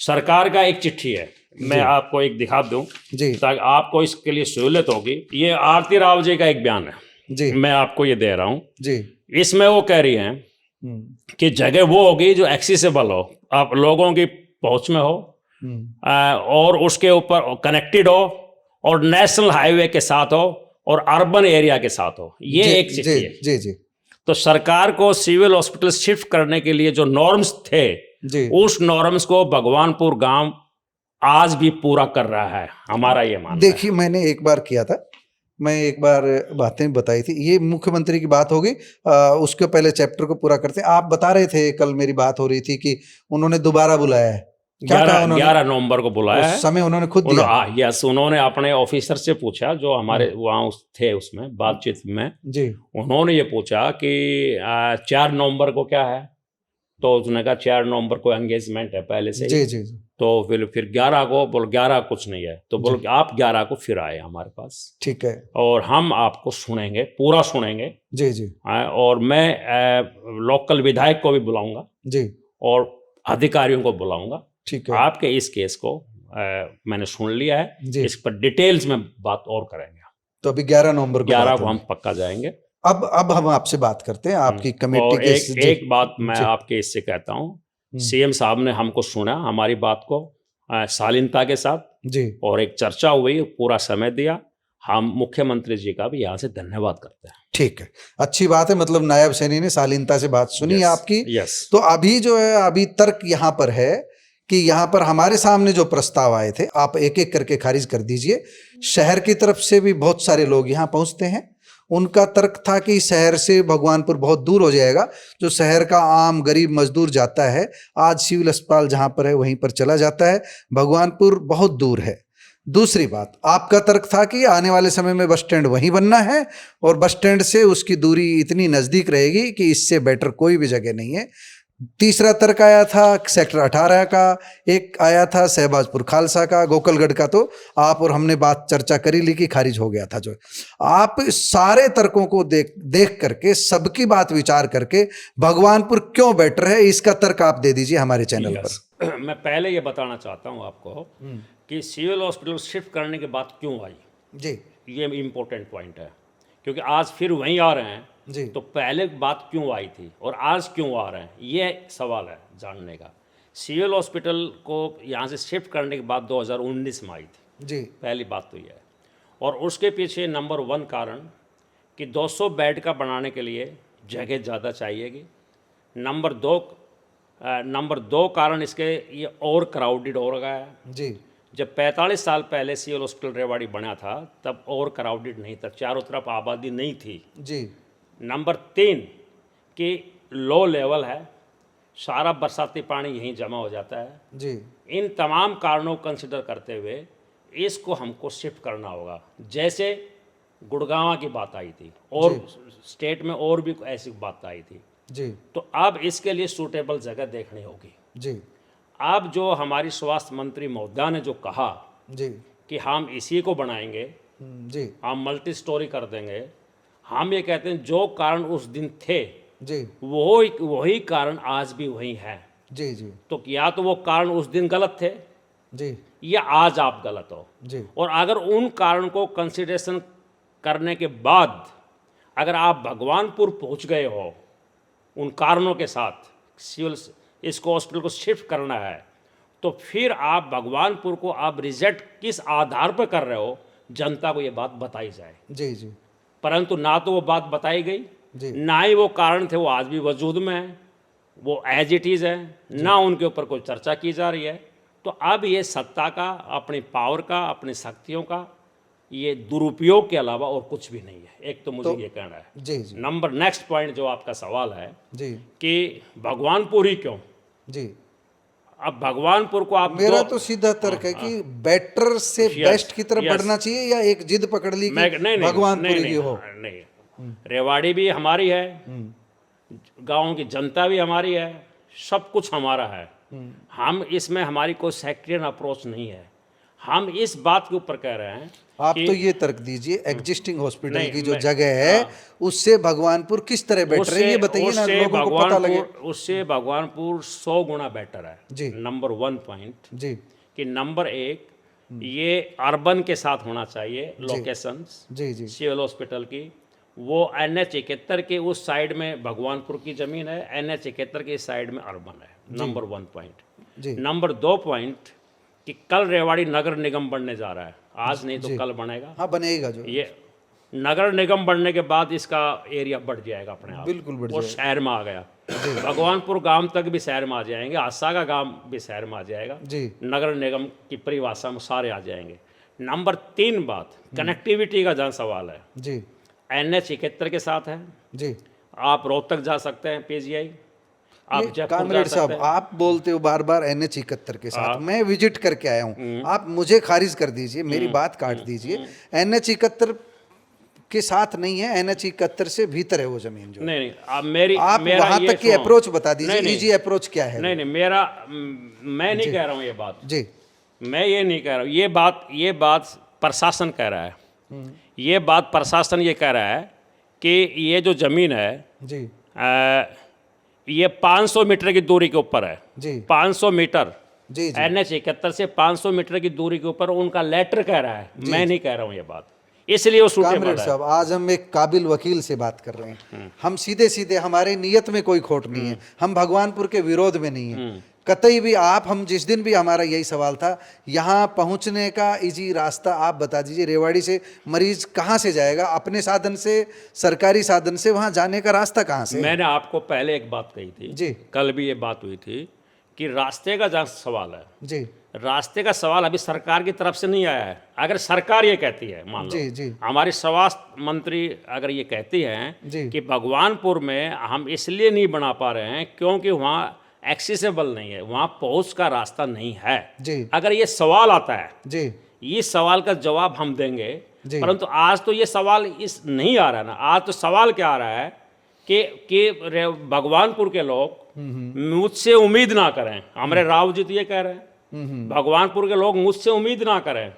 S1: सरकार का एक चिट्ठी है, मैं आपको एक दिखा दूं
S2: जी
S1: ताकि आपको इसके लिए सहूलियत होगी। ये आरती राव जी का एक बयान है,
S2: जी
S1: मैं आपको ये दे रहा हूं।
S2: जी।
S1: इसमें वो कह रही हैं कि जगह वो होगी जो एक्सेसिबल हो, आप लोगों की पहुंच में हो, और उसके ऊपर कनेक्टेड हो, और नेशनल हाईवे के साथ हो, और अर्बन एरिया के साथ हो। ये
S2: जी,
S1: एक चिट्ठी है।
S2: जी जी
S1: तो सरकार को सिविल हॉस्पिटल शिफ्ट करने के लिए जो नॉर्म्स थे,
S2: जी
S1: उस नॉर्म्स को भगवानपुर गांव आज भी पूरा कर रहा है, हमारा ये मानना है।
S2: देखिए, मैंने एक बार किया था, मैं एक बार बातें बताई थी, ये मुख्यमंत्री की बात होगी, उसके पहले चैप्टर को पूरा करते हैं। आप बता रहे थे, कल मेरी बात हो रही थी कि उन्होंने दोबारा बुलाया है, क्या कहा उन्होंने?
S1: 11 नवंबर को बुलाया है।
S2: उस समय उन्होंने खुद दिया।
S1: यस, उन्होंने अपने ऑफिसर से पूछा जो हमारे वहाँ थे, उसमें बातचीत में
S2: जी
S1: उन्होंने ये पूछा कि 4 नवंबर को क्या है, तो उसने कहा 4 नवंबर को एंगेजमेंट है पहले से ही।
S2: जी जी
S1: तो फिर 11 को बोल 11 कुछ नहीं है, तो बोल आप 11 को फिर आए हमारे पास,
S2: ठीक है,
S1: और हम आपको सुनेंगे, पूरा सुनेंगे।
S2: जी जी
S1: और मैं लोकल विधायक को भी बुलाऊंगा
S2: जी,
S1: और अधिकारियों को बुलाऊंगा।
S2: ठीक है,
S1: आपके इस केस को मैंने सुन लिया है,
S2: जी।
S1: इस पर डिटेल्स में बात और करेंगे।
S2: तो अभी 11 नवंबर को
S1: 11
S2: बात
S1: को हम
S2: होगी।
S1: पक्का जाएंगे।
S2: अब हम आपसे बात करते हैं, आपकी कमेटी
S1: और
S2: के
S1: एक बात मैं आपके इससे कहता हूँ, सीएम साहब ने हमको सुना, हमारी बात को शालीनता के साथ
S2: जी,
S1: और एक चर्चा हुई, पूरा समय दिया। हम मुख्यमंत्री जी का भी यहाँ से धन्यवाद करते हैं।
S2: ठीक है, अच्छी बात है, मतलब नायब सैनी ने शालीनता से बात सुनी है आपकी।
S1: यस।
S2: तो अभी जो है, अभी तर्क यहाँ पर है कि यहाँ पर हमारे सामने जो प्रस्ताव आए थे, आप एक एक करके खारिज कर दीजिए। शहर की तरफ से भी बहुत सारे लोग यहाँ पहुँचते हैं, उनका तर्क था कि शहर से भगवानपुर बहुत दूर हो जाएगा, जो शहर का आम गरीब मजदूर जाता है, आज सिविल अस्पताल जहाँ पर है वहीं पर चला जाता है, भगवानपुर बहुत दूर है। दूसरी बात, आपका तर्क था कि आने वाले समय में बस स्टैंड वहीं बनना है, और बस स्टैंड से उसकी दूरी इतनी नज़दीक रहेगी कि इससे बेटर कोई भी जगह नहीं है। तीसरा तर्क आया था सेक्टर 18 का, एक आया था शहबाजपुर खालसा का, गोकलगढ़ का तो आप और हमने बात चर्चा करी ली कि खारिज हो गया था। जो आप सारे तर्कों को देख करके, सबकी बात विचार करके भगवानपुर क्यों बेटर है, इसका तर्क आप दे दीजिए हमारे चैनल पर।
S1: मैं पहले ये बताना चाहता हूँ आपको कि सिविल हॉस्पिटल शिफ्ट करने के बाद क्यों आई
S2: जी,
S1: ये इम्पोर्टेंट पॉइंट है, क्योंकि आज फिर वहीं आ रहे हैं
S2: जी,
S1: तो पहले बात क्यों आई थी और आज क्यों आ रहे हैं, ये सवाल है जानने का। सिविल हॉस्पिटल को यहाँ से शिफ्ट करने के बाद 2019 में आई थी
S2: जी,
S1: पहली बात तो ये है, और उसके पीछे नंबर 1 कारण कि 200 बेड का बनाने के लिए जगह ज़्यादा चाहिएगी। नंबर दो कारण इसके ये और क्राउडेड हो गया है।
S2: जी,
S1: जब 45 साल पहले सिविल हॉस्पिटल रेवाड़ी बना था तब और क्राउडेड नहीं था, चारों तरफ आबादी नहीं थी
S2: जी,
S1: नंबर 3 कि लो लेवल है, सारा बरसाती पानी यहीं जमा हो जाता है
S2: जी,
S1: इन तमाम कारणों को कंसिडर करते हुए इसको हमको शिफ्ट करना होगा। जैसे गुड़गांव की बात आई थी और स्टेट में और भी ऐसी बात आई थी
S2: जी,
S1: तो अब इसके लिए सूटेबल जगह देखनी होगी
S2: जी,
S1: अब जो हमारी स्वास्थ्य मंत्री महोदया ने जो कहा
S2: जी,
S1: कि हम इसी को बनाएंगे,
S2: जी,
S1: हम मल्टी स्टोरी कर देंगे, हम ये कहते हैं जो कारण उस दिन थे
S2: जी,
S1: वही कारण आज भी वही है।
S2: जी, जी,
S1: तो या तो वो कारण उस दिन गलत थे
S2: जी,
S1: या आज आप गलत हो,
S2: जी,
S1: और अगर उन कारण को कंसिडरेशन करने के बाद अगर आप भगवानपुर पहुंच गए हो उन कारणों के साथ, सिविल इसको हॉस्पिटल को शिफ्ट करना है, तो फिर आप भगवानपुर को आप रिजेक्ट किस आधार पर कर रहे हो, जनता को ये बात बताई जाए।
S2: जी, जी,
S1: परंतु ना तो वो बात बताई गई,
S2: जी,
S1: ना ही वो कारण थे वो आज भी वजूद में है, वो एज इट इज़ है, ना उनके ऊपर कोई चर्चा की जा रही है। तो अब ये सत्ता का, अपनी पावर का, अपनी शक्तियों का ये दुरुपयोग के अलावा और कुछ भी नहीं है। एक तो मुझे ये कहना है।
S2: जी, जी,
S1: नंबर नेक्स्ट पॉइंट जो आपका सवाल है
S2: जी,
S1: कि भगवानपुर ही क्यों,
S2: जी।
S1: अब भगवानपुर को आप
S2: मेरा तो सीधा तर्क है कि बेटर से बेस्ट की तरफ
S1: yes.
S2: बढ़ना चाहिए, या एक जिद पकड़ ली कि
S1: नहीं
S2: भगवानपुर की हो।
S1: नहीं, रेवाड़ी भी हमारी है, गांव की जनता भी हमारी है, सब कुछ हमारा है। हम इसमें हमारी कोई सेक्टरियन अप्रोच नहीं है। हम इस बात के ऊपर कह रहे हैं
S2: आप
S1: कि
S2: तो ये तर्क दीजिए, एग्जिस्टिंग हॉस्पिटल
S1: नहीं,
S2: की जो
S1: मैं-
S2: जगह है उससे भगवानपुर किस तरह बेटर है, ये बताइए ना, लोगों को पता लगे।
S1: उससे भगवानपुर 100 गुना बेटर है
S2: जी।
S1: नंबर 1 पॉइंट
S2: जी
S1: कि नंबर 1 ये अर्बन के साथ होना चाहिए लोकेशंस
S2: जी जी
S1: सिविल हॉस्पिटल की। वो NH71 के उस साइड में भगवानपुर की ज़मीन है, NH71 के इस साइड में अर्बन है, नंबर 1 पॉइंट।
S2: जी
S1: नंबर 2 पॉइंट कि कल रेवाड़ी नगर निगम बनने जा रहा है, आज नहीं तो कल बनेगा।
S2: हाँ, बनेगा जो,
S1: ये नगर निगम बनने के बाद इसका एरिया बढ़ जाएगा अपने आप,
S2: बिल्कुल बढ़
S1: और शहर में आ गया। भगवानपुर गांव तक भी शहर में आ जाएंगे, आशा का गांव भी शहर में आ जाएगा।
S2: जी
S1: नगर निगम की परिभाषा में सारे आ जाएंगे। नंबर 3 बात कनेक्टिविटी का जहाँ सवाल है,
S2: जी
S1: NH71 के साथ है,
S2: जी।
S1: आप रोहतक जा सकते हैं PGI, आप जयपुर जा
S2: कामरेड
S1: सकते
S2: साहब,
S1: हैं।
S2: आप बोलते हो बार बार NH71 के साथ, मैं विजिट करके आया हूँ, आप मुझे खारिज कर दीजिए, मेरी बात काट दीजिए। NH71 के साथ नहीं है, NH71 से भीतर है वो जमीन जो।
S1: नहीं आप मेरी
S2: आप
S1: मेरा
S2: वहां
S1: ये
S2: तक की
S1: सुनो।
S2: अप्रोच बता दीजिए,
S1: नहीं,
S2: इजी अप्रोच क्या है।
S1: नहीं मेरा मैं नहीं कह रहा हूँ ये बात,
S2: जी
S1: मैं ये नहीं कह रहा हूँ, ये बात प्रशासन कह रहा है। ये बात प्रशासन ये कह रहा है कि ये जो ज़मीन है
S2: जी
S1: ये 500 मीटर की दूरी के ऊपर है।
S2: जी
S1: 500 मीटर
S2: जी जी
S1: NH71 से 500 मीटर की दूरी के ऊपर उनका लेटर कह रहा है, मैं नहीं कह रहा हूँ ये बात, इसलिए वो सूटेबल
S2: कामरेड
S1: है।
S2: साहब, आज हम एक काबिल वकील से बात कर रहे हैं, हम सीधे सीधे, हमारे नियत में कोई खोट नहीं है, हम भगवानपुर के विरोध में नहीं है कतई भी। आप, हम जिस दिन भी, हमारा यही सवाल था, यहाँ पहुँचने का इजी रास्ता आप बता दीजिए। रेवाड़ी से मरीज कहाँ से जाएगा, अपने साधन से, सरकारी साधन से वहाँ जाने का रास्ता कहाँ से?
S1: मैंने आपको पहले एक बात कही थी
S2: जी
S1: कल भी ये बात हुई थी कि रास्ते का जहाँ सवाल है,
S2: जी
S1: रास्ते का सवाल अभी सरकार की तरफ से नहीं आया है। अगर सरकार ये कहती है, मान लो
S2: जी जी
S1: हमारी स्वास्थ्य मंत्री अगर ये कहती हैं
S2: जी
S1: कि भगवानपुर में हम इसलिए नहीं बना पा रहे हैं क्योंकि वहाँ एक्सेसिबल नहीं है, वहाँ पहुँच का रास्ता नहीं है,
S2: जी
S1: अगर ये सवाल आता है,
S2: जी
S1: इस सवाल का जवाब हम देंगे।
S2: जी।
S1: परंतु आज तो ये सवाल इस नहीं आ रहा ना, आज तो सवाल क्या आ रहा है कि भगवानपुर के लोग मुझसे उम्मीद ना करें। हमारे राव जी तो ये कह रहे हैं भगवानपुर के लोग मुझसे उम्मीद ना करें।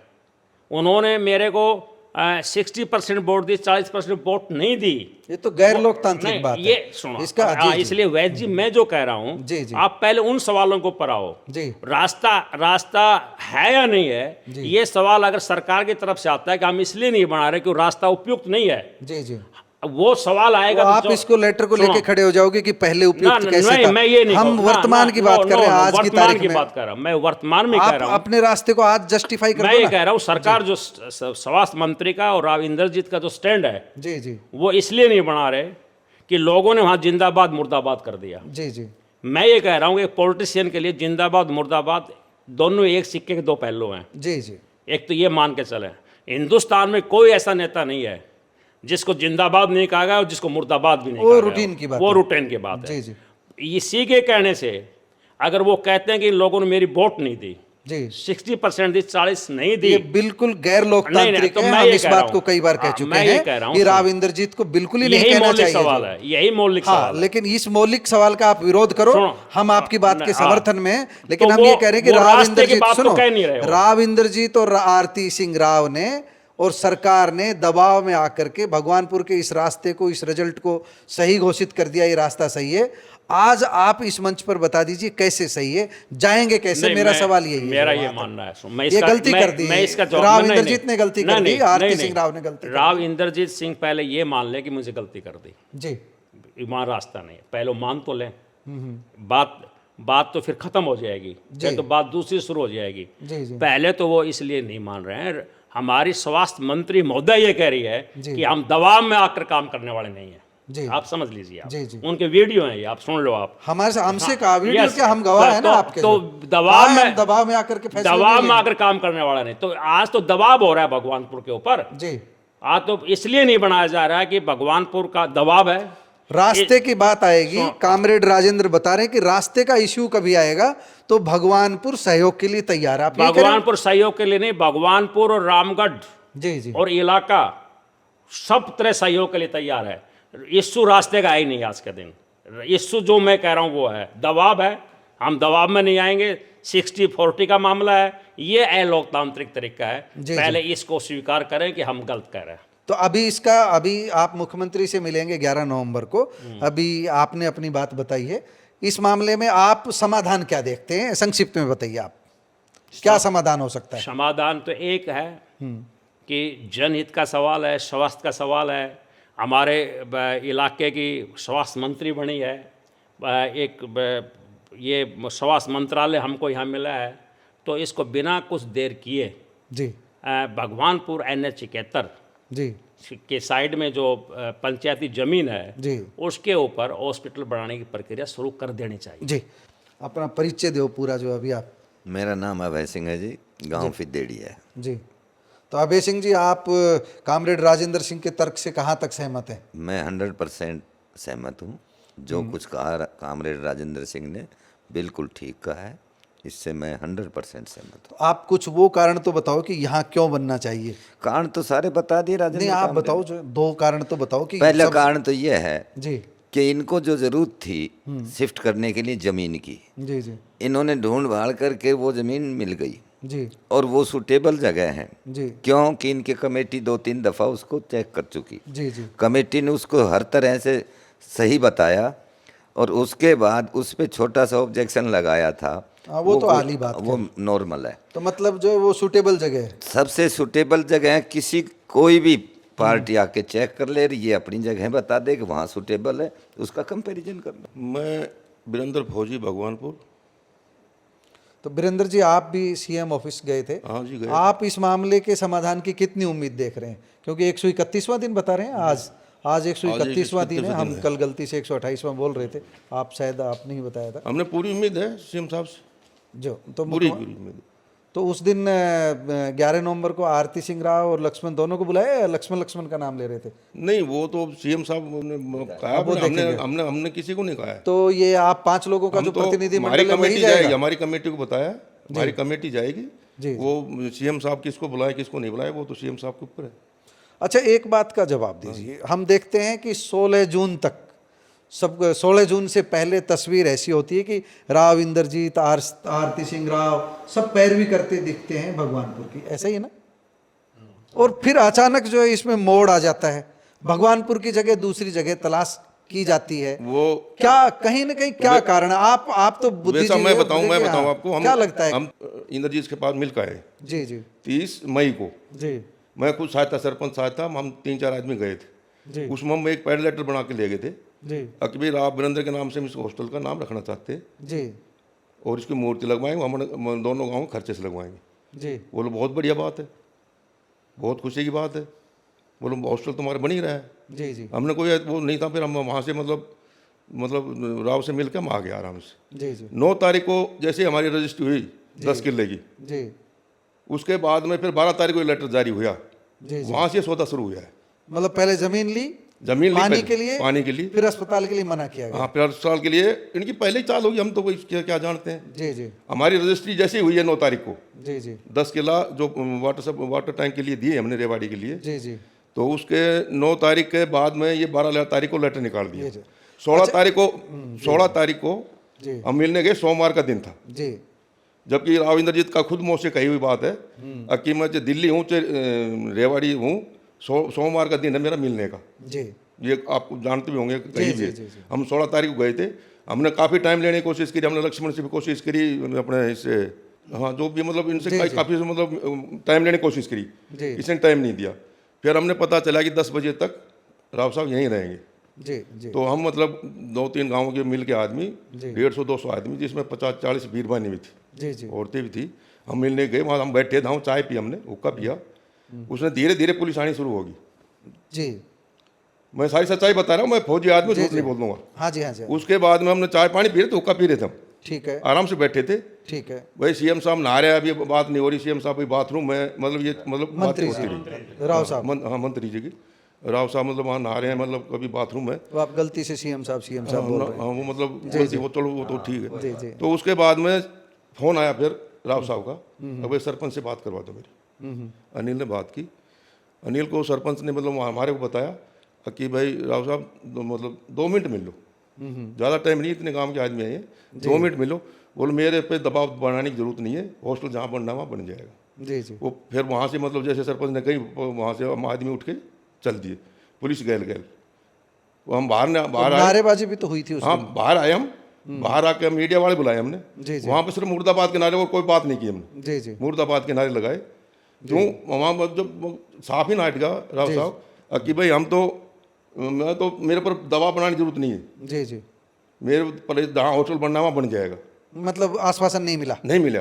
S1: उन्होंने मेरे को 60% वोट दी, 40% वोट नहीं दी।
S2: ये तो गैर लोकतांत्रिक
S1: नहीं,
S2: बात है।
S1: ये सुनो,
S2: इसका
S1: हाँ, इसलिए वैद्य जी मैं जो कह रहा हूँ,
S2: जी, जी।
S1: आप पहले उन सवालों को पर आओ।
S2: जी
S1: रास्ता है या नहीं है, ये सवाल अगर सरकार की तरफ से आता है कि हम इसलिए नहीं बना रहे कि रास्ता उपयुक्त नहीं है,
S2: जी जी।
S1: वो सवाल आएगा
S2: तो
S1: तो
S2: आप इसको लेटर को लेके खड़े हो जाओगे कि पहले
S1: ना,
S2: उपयुक्त कैसे
S1: नहीं,
S2: था?
S1: मैं ये नहीं
S2: हम
S1: कहूँ।
S2: वर्तमान की बात कर रहे हैं, आज की
S1: वर्तमान
S2: तारीख
S1: की
S2: में।
S1: बात कर रहा हूँ, मैं वर्तमान में कह
S2: आप
S1: रहा हूँ।
S2: अपने रास्ते को आज जस्टिफाई कर
S1: मैं
S2: दो
S1: ये
S2: ना।
S1: कह रहा हूँ सरकार जो स्वास्थ्य मंत्री का और राव इंद्रजीत का जो स्टैंड है,
S2: जी जी
S1: वो इसलिए नहीं बना रहे कि लोगों ने वहाँ जिंदाबाद मुर्दाबाद कर दिया।
S2: जी जी
S1: मैं ये कह रहा हूँ कि पॉलिटिशियन के लिए जिंदाबाद मुर्दाबाद दोनों एक सिक्के के दो पहलू हैं।
S2: जी जी
S1: एक तो ये मान के चलें, हिंदुस्तान में कोई ऐसा नेता नहीं है जिसको जिंदाबाद नहीं कहा गया और जिसको मुर्दाबाद भी नहीं
S2: वो
S1: कहा गया।
S2: रूटीन की बात
S1: वो
S2: है।
S1: रूटीन की बात है।
S2: जी जी
S1: इसी के कहने से अगर वो कहते हैं कि इन लोगों ने मेरी वोट नहीं दी,
S2: जी
S1: 60% दी, 40 नहीं दी,
S2: ये बिल्कुल गैर लोकतांत्रिक
S1: तो
S2: है।
S1: मैं
S2: हम
S1: ये
S2: इस
S1: कह
S2: बात
S1: रहा
S2: को
S1: हूँ।
S2: कई बार कह
S1: हाँ,
S2: चुके
S1: मैं ये कह रहा
S2: हैं
S1: हूँ,
S2: कि राव इंद्रजीत को बिल्कुल ही नहीं
S1: यही
S2: कहना
S1: मौलिक
S2: चाहिए।
S1: सवाल है, यही मौलिक
S2: हाँ,
S1: सवाल है।
S2: लेकिन इस मौलिक सवाल का आप विरोध करो,
S1: सुनो,
S2: हम आपकी बात के
S1: हाँ,
S2: समर्थन में, लेकिन
S1: तो
S2: हम ये कह रहे हैं कि
S1: वो
S2: राव
S1: रास्ते की
S2: इंद्रजीत,
S1: बात तो
S2: सुनो,
S1: कह नहीं रहे हो।
S2: राव इंद्रजीत और आरती सिंह राव ने और सरकार ने दबाव में आकर के भगवानपुर के इस रास्ते को, इस रिजल्ट को सही घोषित कर दिया, ये रास्ता सही है। आज आप इस मंच पर बता दीजिए कैसे सही है, जाएंगे कैसे?
S1: नहीं,
S2: मेरा सवाल यही है।
S1: मेरा ये मानना है, मैं
S2: ये
S1: इसका
S2: गलती कर दी,
S1: मैं इसका जवाब
S2: राव
S1: नहीं,
S2: इंद्रजीत ने गलती कर दी, आरती सिंह राव ने गलती कर दी।
S1: राव इंद्रजीत सिंह पहले ये मान ले कि मुझे गलती कर दी,
S2: जी
S1: ईमान रास्ता नहीं है, पहले मान तो लें। बात तो फिर खत्म हो जाएगी, फिर तो बात दूसरी शुरू हो जाएगी।
S2: जी जी
S1: पहले तो वो इसलिए नहीं मान रहे हैं, हमारी स्वास्थ्य मंत्री महोदय ये कह रही है
S2: जी।
S1: कि हम दबाव में आकर काम करने वाले नहीं हैं।
S2: जी
S1: आप समझ लीजिए, आप
S2: जी, जी।
S1: उनके वीडियो हैं ये, आप सुन लो। आप
S2: हमारे से, हमसे कहा वीडियो
S1: यस,
S2: क्या, हम गवाह है ना
S1: तो-
S2: आपके।
S1: तो
S2: जो।
S1: दबाव
S2: हाँ,
S1: में,
S2: हम दबाव में आकर के फैसले
S1: दबाव
S2: नहीं
S1: में
S2: लेंगे।
S1: आकर काम करने वाला नहीं। तो आज तो दबाव हो रहा है भगवानपुर के ऊपर।
S2: जी
S1: आज तो इसलिए नहीं बनाया जा रहा है कि भगवानपुर का दबाव है,
S2: रास्ते की बात आएगी, कामरेड राजेंद्र बता रहे हैं कि रास्ते का इश्यू कभी आएगा तो भगवानपुर सहयोग के लिए तैयार है। आप ये कह रहे हैं?
S1: भगवानपुर सहयोग के लिए नहीं, भगवानपुर और रामगढ़
S2: जी जी
S1: और इलाका सब तरह सहयोग के लिए तैयार है। इश्यू रास्ते का है ही नहीं आज के दिन। इश्यू जो मैं कह रहा हूँ वो है दबाव है, हम दबाव में नहीं आएंगे। 60-40 का मामला है, ये अलोकतांत्रिक तरीका है।
S2: जी,
S1: पहले इसको स्वीकार करें कि हम गलत कह रहे हैं।
S2: तो अभी आप मुख्यमंत्री से मिलेंगे 11 नवंबर को। अभी आपने अपनी बात बताई है, इस मामले में आप समाधान क्या देखते हैं, संक्षिप्त में बताइए आप क्या समाधान हो सकता है?
S1: समाधान तो एक है कि जनहित का सवाल है, स्वास्थ्य का सवाल है। हमारे इलाके की स्वास्थ्य मंत्री बनी है, एक ये स्वास्थ्य मंत्रालय हमको यहाँ मिला है, तो इसको बिना कुछ देर किए
S2: जी
S1: भगवानपुर NH 71
S2: जी
S1: के साइड में जो पंचायती जमीन है
S2: जी
S1: उसके ऊपर हॉस्पिटल बनाने की प्रक्रिया शुरू कर देनी चाहिए।
S2: जी अपना परिचय दो पूरा जो अभी आप।
S4: मेरा नाम अभय सिंह है जी, गांव फिदेड़ी है।
S2: जी तो अभय सिंह जी, आप कामरेड राजेंद्र सिंह के तर्क से कहाँ तक सहमत हैं?
S4: मैं 100% सहमत हूँ। जो कुछ कहा कामरेड राजेंद्र सिंह ने बिल्कुल ठीक कहा है, इससे मैं 100% सहमत हूँ।
S2: आप कुछ वो कारण तो बताओ कि यहाँ क्यों बनना चाहिए।
S4: कारण तो सारे बता दिए राजेंद्र।
S2: नहीं, आप
S4: कामरेड।
S2: बताओ, जो 2 कारण तो बताओ कि
S4: पहला कारण तो ये है
S2: जी
S4: कि इनको जो जरूरत थी शिफ्ट करने के लिए जमीन की,
S2: जी जी
S4: इन्होंने ढूंढ भाड़ करके वो जमीन मिल गई
S2: जी
S4: और वो सूटेबल जगह है,
S2: जी
S4: क्योंकि इनकी कमेटी 2-3 दफ़ा उसको चेक कर चुकी।
S2: जी जी
S4: कमेटी ने उसको हर तरह से सही बताया और उसके बाद उस पर छोटा सा ऑब्जेक्शन लगाया था।
S2: वो तो आली बात
S4: वो नॉर्मल है।
S2: तो मतलब जो वो सूटेबल जगह है।
S4: सबसे सूटेबल जगह है, किसी कोई भी पार्टी आके चेक कर ले, ये अपनी जगह बता दे कि वहाँ सूटेबल है, उसका कंपैरिजन कर लो।
S3: मैं वीरेंद्र फौजी, भगवानपुर।
S2: तो वीरेंद्र जी, आप भी सीएम ऑफिस गए थे।
S3: हाँ जी, गए।
S2: आप इस मामले के समाधान की कितनी उम्मीद देख रहे हैं? क्योंकि 131वां दिन बता रहे हैं आज 131वां दिन है। हम कल गलती से 128वां बोल रहे थे, आप शायद आपने ही बताया था।
S3: हमने पूरी उम्मीद है सीएम साहब से,
S2: जो तो
S3: पूरी उम्मीद।
S2: तो उस दिन 11 नवंबर को आरती सिंह राव और लक्ष्मण दोनों को बुलाया, या लक्ष्मण का नाम ले रहे थे?
S3: नहीं, वो तो सीएम साहब ने कहा, हमने किसी को नहीं कहा है।
S2: तो ये आप 5 लोगों का जो प्रतिनिधि
S3: हमारी
S2: मंडल है वही
S3: कमेटी जाएगी,
S2: जाएगा?
S3: हमारी कमेटी को बताया, हमारी कमेटी जाएगी।
S2: जी।
S3: वो सीएम साहब किसको बुलाए किसको नहीं बुलाए वो तो सीएम साहब के ऊपर है।
S2: अच्छा, एक बात का जवाब दीजिए। हम देखते हैं कि 16 जून तक 16 जून से पहले तस्वीर ऐसी होती है कि राव इंद्रजीत, आरती सिंह राव सब पैरवी करते दिखते हैं भगवानपुर की, ऐसा ही है ना? और फिर अचानक जो है इसमें मोड़ आ जाता है, भगवानपुर की जगह दूसरी जगह तलाश की जाती है।
S3: वो
S2: क्या कहीं ना कहीं क्या कारण है? आप तो बुद्धिजीवी
S3: मैं
S2: हैं,
S3: बताऊं
S2: मुझे
S3: आपको।
S2: क्या लगता है?
S3: हम इंद्रजीत के पास मिल के आए
S2: जी जी
S3: 30 मई को।
S2: जी
S3: मैं खुद सहायता सरपंच सहायता, हम 3-4 आदमी गए थे।
S2: जी
S3: उसमें हम एक पैड बना के ले गए थे
S2: जी
S3: अकबीर राव वीरेंद्र के नाम से हम इस हॉस्टल का नाम रखना चाहते हैं
S2: जी
S3: और इसकी मूर्ति लगवाएंगे, हम दोनों गाँव खर्चे से लगवाएंगे।
S2: जी
S3: बोलो बहुत बढ़िया बात है, बहुत खुशी की बात है। बोलो हॉस्टल तुम्हारा बन ही रहा है।
S2: जी जी
S3: हमने कोई वो नहीं था। फिर हम वहाँ से मतलब राव से मिलकर हम आ गए आराम से।
S2: जी जी
S3: 9 तारीख को जैसे हमारी रजिस्ट्री हुई 10 किले की,
S2: जी
S3: उसके बाद में फिर 12 तारीख को लेटर जारी हुआ।
S2: जी जी
S3: वहाँ से सौदा शुरू हुआ है।
S2: मतलब पहले जमीन ली
S3: जमीन ली
S2: पानी
S3: पहले,
S2: के लिए,
S3: पानी के लिए,
S2: फिर अस्पताल के लिए मना किया गया।
S3: हाँ, फिर अस्पताल के लिए इनकी पहले ही चाल होगी। हम तो कोई क्या जानते हैं।
S2: जी जी
S3: हमारी रजिस्ट्री जैसे ही हुई है 9 तारीख को,
S2: जी जी
S3: 10 किला जो वाटर टैंक के लिए दिए हमने रेवाड़ी के लिए,
S2: जी जी
S3: तो उसके 9 तारीख के बाद में ये 12 तारीख को लेटर निकाल दिया।
S2: जी।
S3: 16 तारीख को
S2: जी
S3: हम मिलने गए, सोमवार का दिन था।
S2: जी
S3: जबकि राव इंद्रजीत का खुद मुँह से कही हुई बात है कि मैं दिल्ली हूँ रेवाड़ी हूँ, सोमवार का दिन है मेरा मिलने का।
S2: जी
S3: ये आप जानते भी होंगे कहीं
S2: जी,
S3: भी।
S2: जी, जी।
S3: हम 16 तारीख को गए थे। हमने काफ़ी टाइम लेने की कोशिश करी, हमने लक्ष्मण से भी कोशिश करी, अपने इससे, हाँ, जो भी मतलब इनसे काफ़ी मतलब टाइम लेने की कोशिश करी,
S2: जी।
S3: इसने टाइम नहीं दिया। फिर हमने पता चला कि 10 बजे तक राव साहब यहीं रहेंगे।
S2: जी जी
S3: तो हम मतलब 2-3 गाँवों के मिल के आदमी,
S2: जी।
S3: 150-200 आदमी, जिसमें 50-40 बीरबानी भी थी,
S2: जी जी
S3: औरतें भी थी। हम मिलने गए, वहाँ हम बैठे थे, चाय पी, हमने हुक्का पिया। उसने धीरे धीरे पुलिस आनी शुरू होगी।
S2: जी
S3: मैं सारी सच्चाई बता रहा हूँ, मैं फौजी आदमी, झूठ नहीं बोल दूंगा।
S2: हाँ जी हाँ जी
S3: उसके बाद में हमने चाय पानी पी रहे थे, हुक्का पी रहे थे, हम
S2: ठीक है
S3: आराम से बैठे थे।
S2: ठीक है।
S3: भाई सीएम साहब नहा रहे हैं, अभी बात नहीं हो रही। सीएम साहब अभी बाथरूम में, मतलब ये मतलब
S2: मंत्री
S3: बातें
S2: जी
S3: होती रही।
S2: राव साहब
S3: हाँ, मंत्री जी की राव साहब मतलब वहाँ नहा रहे हैं, मतलब कभी बाथरूम है।
S2: तो आप गलती से सीएम साहब बोल रहे हैं।
S3: हाँ, वो मतलब गलती हो, चलो वो तो ठीक
S2: जी,
S3: है।
S2: जी।
S3: तो उसके बाद में फ़ोन आया फिर राव साहब का, अब सरपंच से बात करवा दो मेरी। अनिल ने बात की, अनिल को सरपंच ने मतलब हमारे को बताया कि भाई राव साहब मतलब 2 मिनट मिल लो, ज़्यादा टाइम नहीं, इतने काम के आदमी हैं, 2 मिनट मिलो। बोलो मेरे पे दबाव बनाने की जरूरत नहीं है, हॉस्टल जहाँ बनना वहाँ बन जाएगा।
S2: जी जी।
S3: वो फिर वहाँ से मतलब जैसे सरपंच ने कही, वहाँ से हम आदमी उठ के चल दिए, पुलिस गैल। वो हम बाहर आए।
S2: नारेबाजी भी तो हुई थी उस
S3: हाँ,
S2: दिन।
S3: बाहर आए हम, बाहर आके मीडिया वाले बुलाए हमने।
S2: जी जी।
S3: वहाँ पे सिर्फ मुर्दाबाद के नारे और कोई बात नहीं की हमने।
S2: जी जी।
S3: मुर्दाबाद के नारे लगाए। क्यों? वहाँ पर जब साफ ही नाट गया राव साहब कि भाई हम तो, मैं तो, मेरे पर दबाव बनाने की जरूरत नहीं है,
S2: जी जी।
S3: मेरे पर जहाँ हॉस्टल बनना वहाँ बन जाएगा।
S2: मतलब आश्वासन नहीं मिला।
S3: नहीं मिला।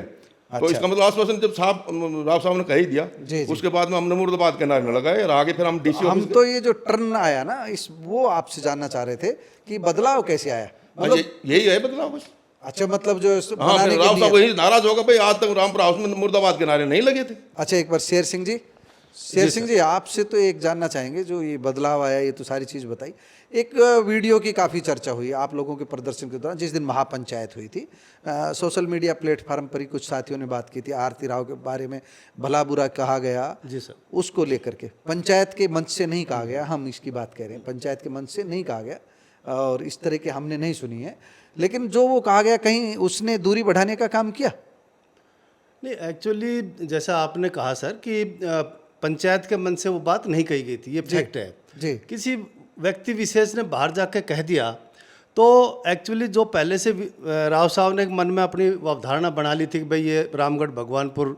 S3: तो इसका मतलब आश्वासन जब साहब राव साहब ने कह ही दिया,
S2: जी जी।
S3: उसके बाद में हमने मुर्दाबाद के नारे न लगाए और आगे फिर हम डीसी
S2: हम
S3: ऑफिस
S2: तो ये जो टर्न आया ना, इस वो आपसे जानना चाह रहे थे कि बदलाव कैसे आया, मतलब
S3: यही है बदलाव बस।
S2: अच्छा, मतलब जो
S3: हाँ,
S2: बनाने
S3: फिर
S2: के
S3: राव साहब
S2: लिए।
S3: वही नाराज होगा, भाई आज तक रामपुर हाउस में मुर्दाबाद के नारे नहीं लगे थे।
S2: अच्छा, एक बार शेर सिंह जी, आपसे तो एक जानना चाहेंगे, जो ये बदलाव आया, ये तो सारी चीज़ बताई, एक वीडियो की काफ़ी चर्चा हुई आप लोगों के प्रदर्शन के दौरान, जिस दिन महापंचायत हुई थी। सोशल मीडिया प्लेटफार्म पर ही कुछ साथियों ने बात की थी, आरती राव के बारे में भला बुरा कहा गया।
S5: जी सर।
S2: उसको लेकर के पंचायत के मंच से नहीं कहा गया, हम इसकी बात कह रहे हैं, पंचायत के मंच से नहीं कहा गया और इस तरह के हमने नहीं सुनी है, लेकिन जो वो कहा गया, कहीं उसने दूरी बढ़ाने का काम किया?
S5: नहीं, एक्चुअली जैसा आपने कहा सर कि पंचायत के मन से वो बात नहीं कही गई थी, ये फैक्ट है
S2: जी।
S5: किसी व्यक्ति विशेष ने बाहर जाके कह दिया तो एक्चुअली जो पहले से राव साहब ने मन में अपनी अवधारणा बना ली थी कि भाई ये रामगढ़ भगवानपुर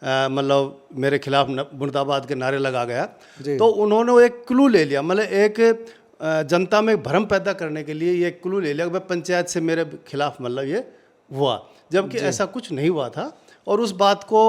S5: मतलब मेरे खिलाफ मुर्दाबाद के नारे लगा गया, तो उन्होंने वो एक क्लू ले लिया, मतलब एक जनता में भ्रम पैदा करने के लिए ये क्लू ले लिया कि भाई पंचायत से मेरे खिलाफ मतलब ये हुआ, जबकि ऐसा कुछ नहीं हुआ था। और उस बात को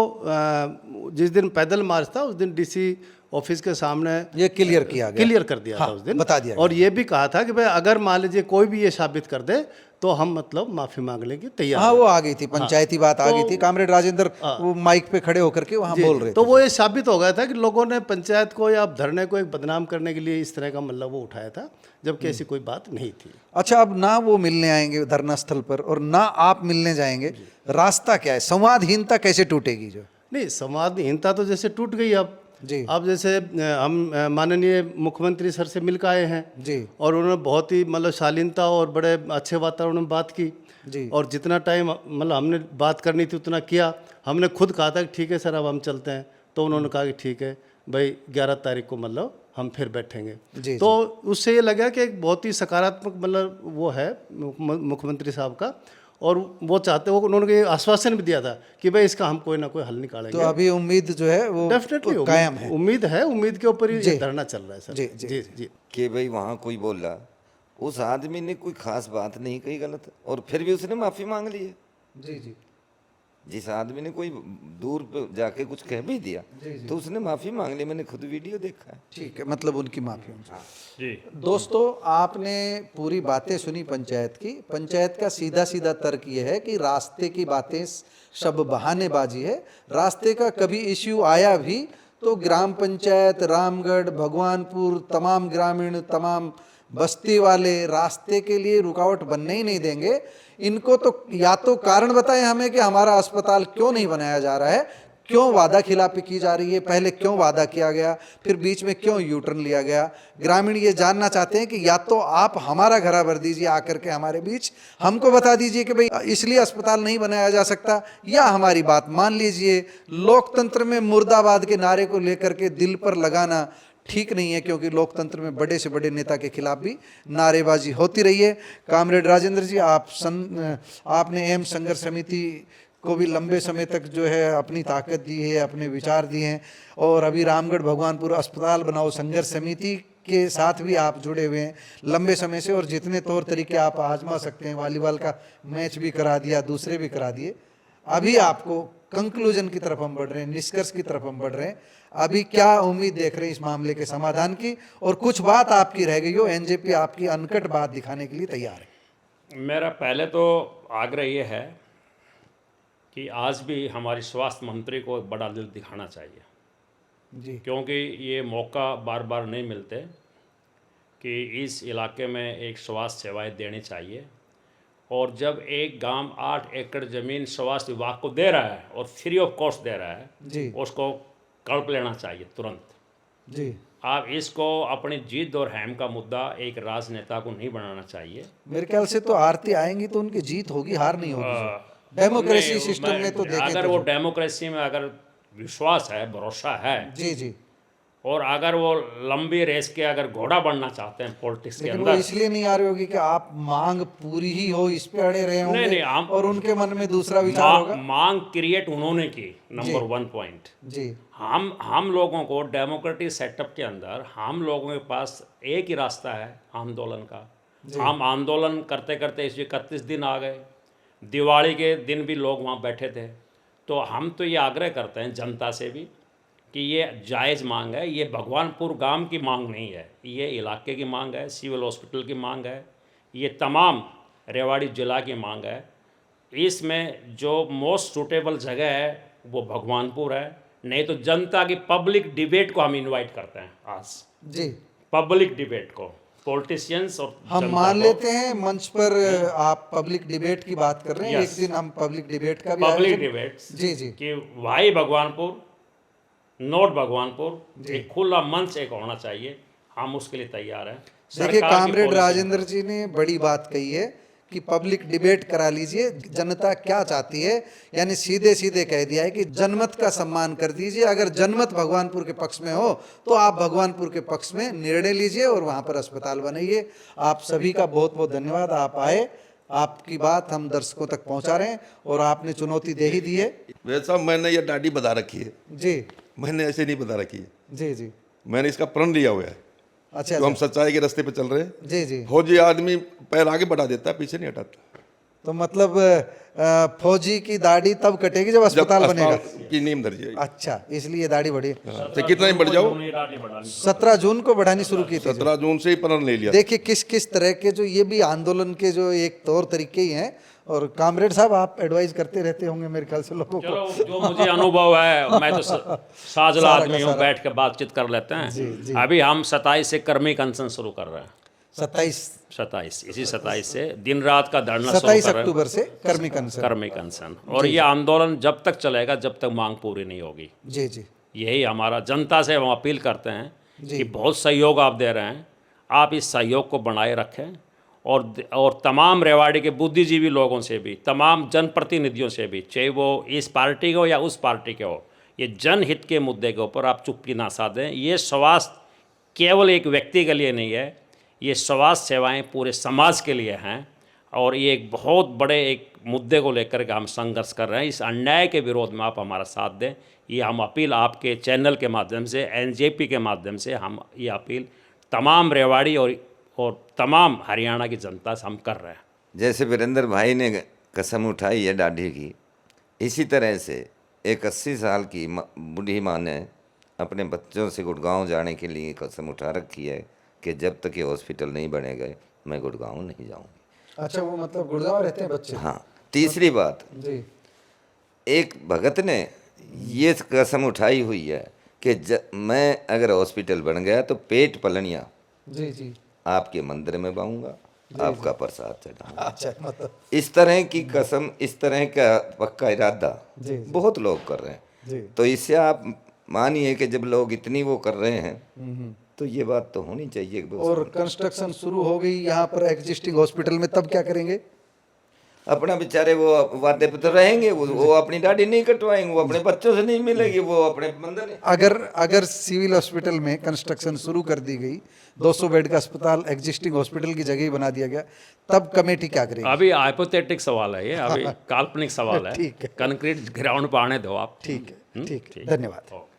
S5: जिस दिन पैदल मार्च था उस दिन डीसी ऑफिस के सामने
S2: ये क्लियर किया गया,
S5: क्लियर कर दिया था उस दिन,
S2: बता दिया
S5: और ये भी कहा था कि भाई अगर मान लीजिए कोई भी ये साबित कर दे तो हम मतलब माफी मांगने की तैयार
S2: हाँ,
S5: हैं।
S2: वो आ गई थी, पंचायती बात आ गई थी, कामरेड राजेंद्र वो माइक पे खड़े होकर के वहाँ बोल रहे
S5: तो
S2: थे।
S5: वो ये साबित हो गया था कि लोगों ने पंचायत को या धरने को एक बदनाम करने के लिए इस तरह का मतलब वो उठाया था, जबकि ऐसी कोई बात नहीं थी।
S2: अच्छा, अब ना वो मिलने आएंगे धरना स्थल पर और ना आप मिलने जाएंगे, रास्ता क्या है? संवादहीनता कैसे टूटेगी? जो
S5: नहीं, संवादहीनता तो जैसे टूट गई
S2: जी।
S5: अब जैसे हम माननीय मुख्यमंत्री सर से मिल के आए हैं
S2: जी।
S5: और उन्होंने बहुत ही मतलब शालीनता और बड़े अच्छे वातावरण में बात की
S2: जी।
S5: और जितना टाइम मतलब हमने बात करनी थी उतना किया। हमने खुद कहा था कि ठीक है सर अब हम चलते हैं, तो उन्होंने कहा कि ठीक है भाई 11 तारीख को मतलब हम फिर बैठेंगे।
S2: जी।
S5: तो उससे ये लगा कि एक बहुत ही सकारात्मक मतलब वो है मुख्यमंत्री साहब का, और वो चाहते हो, उन्होंने ये आश्वासन भी दिया था कि भाई इसका हम कोई ना कोई हल निकालेंगे।
S2: तो अभी उम्मीद जो है वो
S5: डेफिनेटली
S2: कायम है।
S5: उम्मीद है, उम्मीद के ऊपर ही ये धरना चल रहा है सर।
S2: जी, जी।
S5: जी जी।
S4: कि भाई वहाँ कोई बोला, उस आदमी ने कोई खास बात नहीं कही गलत, और फिर भी उसने माफ़ी मांग ली है।
S2: जी जी।
S4: जिस आदमी ने कोई दूर पे जाके कुछ कह भी दिया तो उसने माफ़ी मांग ली, मैंने खुद वीडियो देखा है।
S2: ठीक है, मतलब उनकी माफी उनसे।
S1: जी।
S2: दोस्तों, आपने पूरी बातें सुनी पंचायत की। पंचायत का सीधा सीधा तर्क ये है कि रास्ते की बातें सब बहानेबाजी है। रास्ते का कभी इश्यू आया भी तो ग्राम पंचायत, रामगढ़, भगवानपुर, तमाम ग्रामीण, तमाम बस्ती वाले रास्ते के लिए रुकावट बनने ही नहीं देंगे। इनको तो या तो कारण बताएं हमें कि हमारा अस्पताल क्यों नहीं बनाया जा रहा है, क्यों वादा खिलाफी की जा रही है, पहले क्यों वादा किया गया, फिर बीच में क्यों यू टर्न लिया गया। ग्रामीण ये जानना चाहते हैं कि या तो आप हमारा घरा भर दीजिए आकर के हमारे बीच, हमको बता दीजिए कि भाई इसलिए अस्पताल नहीं बनाया जा सकता, या हमारी बात मान लीजिए। लोकतंत्र में मुर्दाबाद के नारे को लेकर के दिल पर लगाना ठीक नहीं है, क्योंकि लोकतंत्र में बड़े से बड़े नेता के खिलाफ भी नारेबाजी होती रही है। कामरेड राजेंद्र जी, आपने एम संघर्ष समिति को भी लंबे समय तक जो है अपनी ताकत दी है, अपने विचार दिए हैं, और अभी रामगढ़ भगवानपुर अस्पताल बनाओ संघर्ष समिति के साथ भी आप जुड़े हुए हैं लंबे समय से, और जितने तौर तरीके आप आजमा सकते हैं, वॉलीबॉल का मैच भी करा दिया, दूसरे भी करा दिए। अभी आपको कंक्लूजन की तरफ हम बढ़ रहे हैं, निष्कर्ष की तरफ हम बढ़ रहे हैं। अभी क्या उम्मीद देख रहे हैं इस मामले के समाधान की, और कुछ बात आपकी रह गई हो, एनजेपी आपकी अनकट बात दिखाने के लिए तैयार है?
S1: मेरा पहले तो आग्रह ये है कि आज भी हमारी स्वास्थ्य मंत्री को एक बड़ा दिल दिखाना चाहिए
S2: जी।
S1: क्योंकि ये मौका बार बार नहीं मिलते। कि इस इलाके में एक स्वास्थ्य सेवाएं देनी चाहिए, और जब एक गांव 8 एकड़ ज़मीन स्वास्थ्य विभाग को दे रहा है और फ्री ऑफ कॉस्ट दे रहा है,
S2: जी
S1: उसको कल्प लेना चाहिए तुरंत।
S2: जी।
S1: आप इसको अपनी जीत और हैम का मुद्दा एक राजनेता को नहीं बनाना चाहिए।
S2: मेरे ख्याल से तो आरती आएंगी तो उनकी जीत होगी, हार नहीं होगी। डेमोक्रेसी
S1: नहीं,
S2: सिस्टम में तो देखें
S1: अगर
S2: तो
S1: वो डेमोक्रेसी में अगर विश्वास है, भरोसा है,
S2: जी जी,
S1: और अगर वो लंबी रेस के अगर घोड़ा बनना चाहते हैं पॉलिटिक्स के
S2: लेकिन वो
S1: अंदर,
S2: इसलिए नहीं आ रही होगी कि आप मांग पूरी ही हो, इस पे अड़े रहे होंगे
S1: नहीं, हम-
S2: और उनके मन में दूसरा विचार होगा।
S1: मांग क्रिएट उन्होंने की, नंबर 1 पॉइंट।
S2: जी
S1: हम लोगों को डेमोक्रेटिक सेटअप के अंदर हम लोगों के पास एक ही रास्ता है आंदोलन का। हम आंदोलन करते करते इस 31 दिन आ गए, दिवाली के दिन भी लोग वहाँ बैठे थे। तो हम तो ये आग्रह करते हैं जनता से भी कि ये जायज़ मांग है, ये भगवानपुर गांव की मांग नहीं है, ये इलाके की मांग है, सिविल हॉस्पिटल की मांग है, ये तमाम रेवाड़ी जिला की मांग है। इसमें जो मोस्ट सूटेबल जगह है वो भगवानपुर है। नहीं तो जनता की पब्लिक डिबेट को हम इनवाइट करते हैं आज,
S2: जी,
S1: पब्लिक डिबेट को, पॉलिटिशियंस और
S2: हम
S1: जनता
S2: मान
S1: को।
S2: लेते हैं मंच पर आप पब्लिक डिबेट की बात कर रहे हैं।
S1: Yes.
S2: एक दिन हम पब्लिक डिबेट का भी
S1: पब्लिक
S2: आयोजन-
S1: डिबेट्स
S2: जी जी
S1: कि वाई भगवानपुर, नोट भगवानपुर, एक खुला मंच एक होना चाहिए। हम उसके लिए तैयार हैं।
S2: देखिए,
S1: सरकार की
S2: कामरेड
S1: policy-
S2: राजेंद्र जी ने बड़ी बात कही है कि पब्लिक डिबेट करा लीजिए, जनता क्या चाहती है, यानी सीधे सीधे कह दिया है कि जनमत का सम्मान कर दीजिए। अगर जनमत भगवानपुर के पक्ष में हो तो आप भगवानपुर के पक्ष में निर्णय लीजिए और वहाँ पर अस्पताल बनाइए। आप सभी का बहुत बहुत धन्यवाद, आप आए, आपकी बात हम दर्शकों तक पहुँचा रहे हैं और आपने चुनौती दे ही दी है।
S3: वैसा मैंने ये दाढ़ी बता रखी है,
S2: जी
S3: मैंने ऐसे नहीं बता रखी है,
S2: जी जी,
S3: मैंने इसका प्रण लिया हुआ है।
S2: अच्छा
S3: तो हम
S2: अच्छा,
S3: सच्चाई के रास्ते पे चल रहे हैं।
S2: जी जी।
S3: फौजी आदमी पैर आगे बढ़ा देता है, पीछे नहीं हटाता।
S2: तो मतलब फौजी की दाढ़ी तब कटेगी जब
S3: जब
S2: अस्पताल बनेगा।
S3: अस्पताल की नींव धर जाएगी।
S2: अच्छा, इसलिए दाढ़ी बढ़ी।
S3: तो कितना ही बढ़ जाओ,
S2: 17 जून को बढ़ानी शुरू की थी।
S3: 17 जून से ही प्रण ले लिया।
S2: देखिए किस किस तरह के जो ये भी आंदोलन के जो एक तौर तरीके ही हैं। और कामरेड साहब, आप एडवाइस करते रहते होंगे मेरे ख्याल से लोगों को।
S1: चलो, जो मुझे अनुभव है, मैं तो साजला
S2: सारा
S1: आदमी
S2: का
S1: हूँ,
S2: सारा।
S1: बैठ के बातचीत कर लेते
S2: जी,
S1: हैं।
S2: जी।
S1: अभी हम 27 से कर्मी कंसन शुरू कर रहे हैं।
S2: 27
S1: इसी 27 से दिन रात का धरना शुरू
S2: 27
S1: कर रहे हैं।
S2: अक्टूबर से कर्मी कंसर्न।
S1: कर्मी कंसन, और ये आंदोलन जब तक चलेगा जब तक मांग पूरी नहीं होगी।
S2: जी जी
S1: यही हमारा जनता से हम अपील करते हैं कि बहुत सहयोग आप दे रहे हैं, आप इस सहयोग को बनाए रखें। और तमाम रेवाड़ी के बुद्धिजीवी लोगों से भी, तमाम जनप्रतिनिधियों से भी, चाहे वो इस पार्टी के हो या उस पार्टी के हो, ये जनहित के मुद्दे के ऊपर आप चुप्पी ना साधें। ये स्वास्थ्य केवल एक व्यक्ति के लिए नहीं है, ये स्वास्थ्य सेवाएं पूरे समाज के लिए हैं। और ये एक बहुत बड़े एक मुद्दे को लेकर के हम संघर्ष कर रहे हैं। इस अन्याय के विरोध में आप हमारा साथ दें, ये हम अपील आपके चैनल के माध्यम से, एनजेपी के माध्यम से हम ये अपील तमाम रेवाड़ी और तमाम हरियाणा की जनता से हम कर रहे हैं।
S4: जैसे वीरेंद्र भाई ने कसम उठाई है दाढ़ी की, इसी तरह से एक 80 साल की बूढ़ी माँ ने अपने बच्चों से गुड़गांव जाने के लिए कसम उठा रखी है कि जब तक ये हॉस्पिटल नहीं बने गए मैं गुड़गांव नहीं जाऊंगी।
S2: अच्छा, वो मतलब गुड़गांव रहते हैं बच्चे।
S4: हाँ, तीसरी बात,
S2: जी
S4: एक भगत ने ये कसम उठाई हुई है कि मैं अगर हॉस्पिटल बन गया तो पेट पलनिया
S2: जी जी।
S4: आपके मंदिर में बाऊंगा, आपका प्रसाद चढ़ाऊंगा।
S2: अच्छा, मतलब
S4: इस तरह की कसम, इस तरह का पक्का इरादा
S2: जी, जी।
S4: बहुत लोग कर रहे हैं।
S2: जी।
S4: तो इससे आप मानिए कि जब लोग इतनी वो कर रहे हैं तो ये बात तो होनी चाहिए कि
S2: और कंस्ट्रक्शन शुरू हो गई यहाँ पर एग्जिस्टिंग हॉस्पिटल में, तब क्या करेंगे?
S4: अपना बेचारे वो वादे पे तो रहेंगे, वो अपनी दाढ़ी नहीं कटवाएंगे, वो अपने बच्चों से नहीं मिलेगी, वो अपने मंदिर नहीं।
S2: अगर सिविल हॉस्पिटल में कंस्ट्रक्शन शुरू कर दी गई, 200 बेड का अस्पताल एग्जिस्टिंग हॉस्पिटल की जगह ही बना दिया गया, तब कमेटी क्या करेगी?
S1: अभी हाइपोथेटिक सवाल है ये, अभी काल्पनिक सवाल है।
S2: ठीक है।
S1: कंक्रीट ग्राउंड पर आने दो आप।
S2: ठीक है, ठीक है, धन्यवाद।
S1: ओके।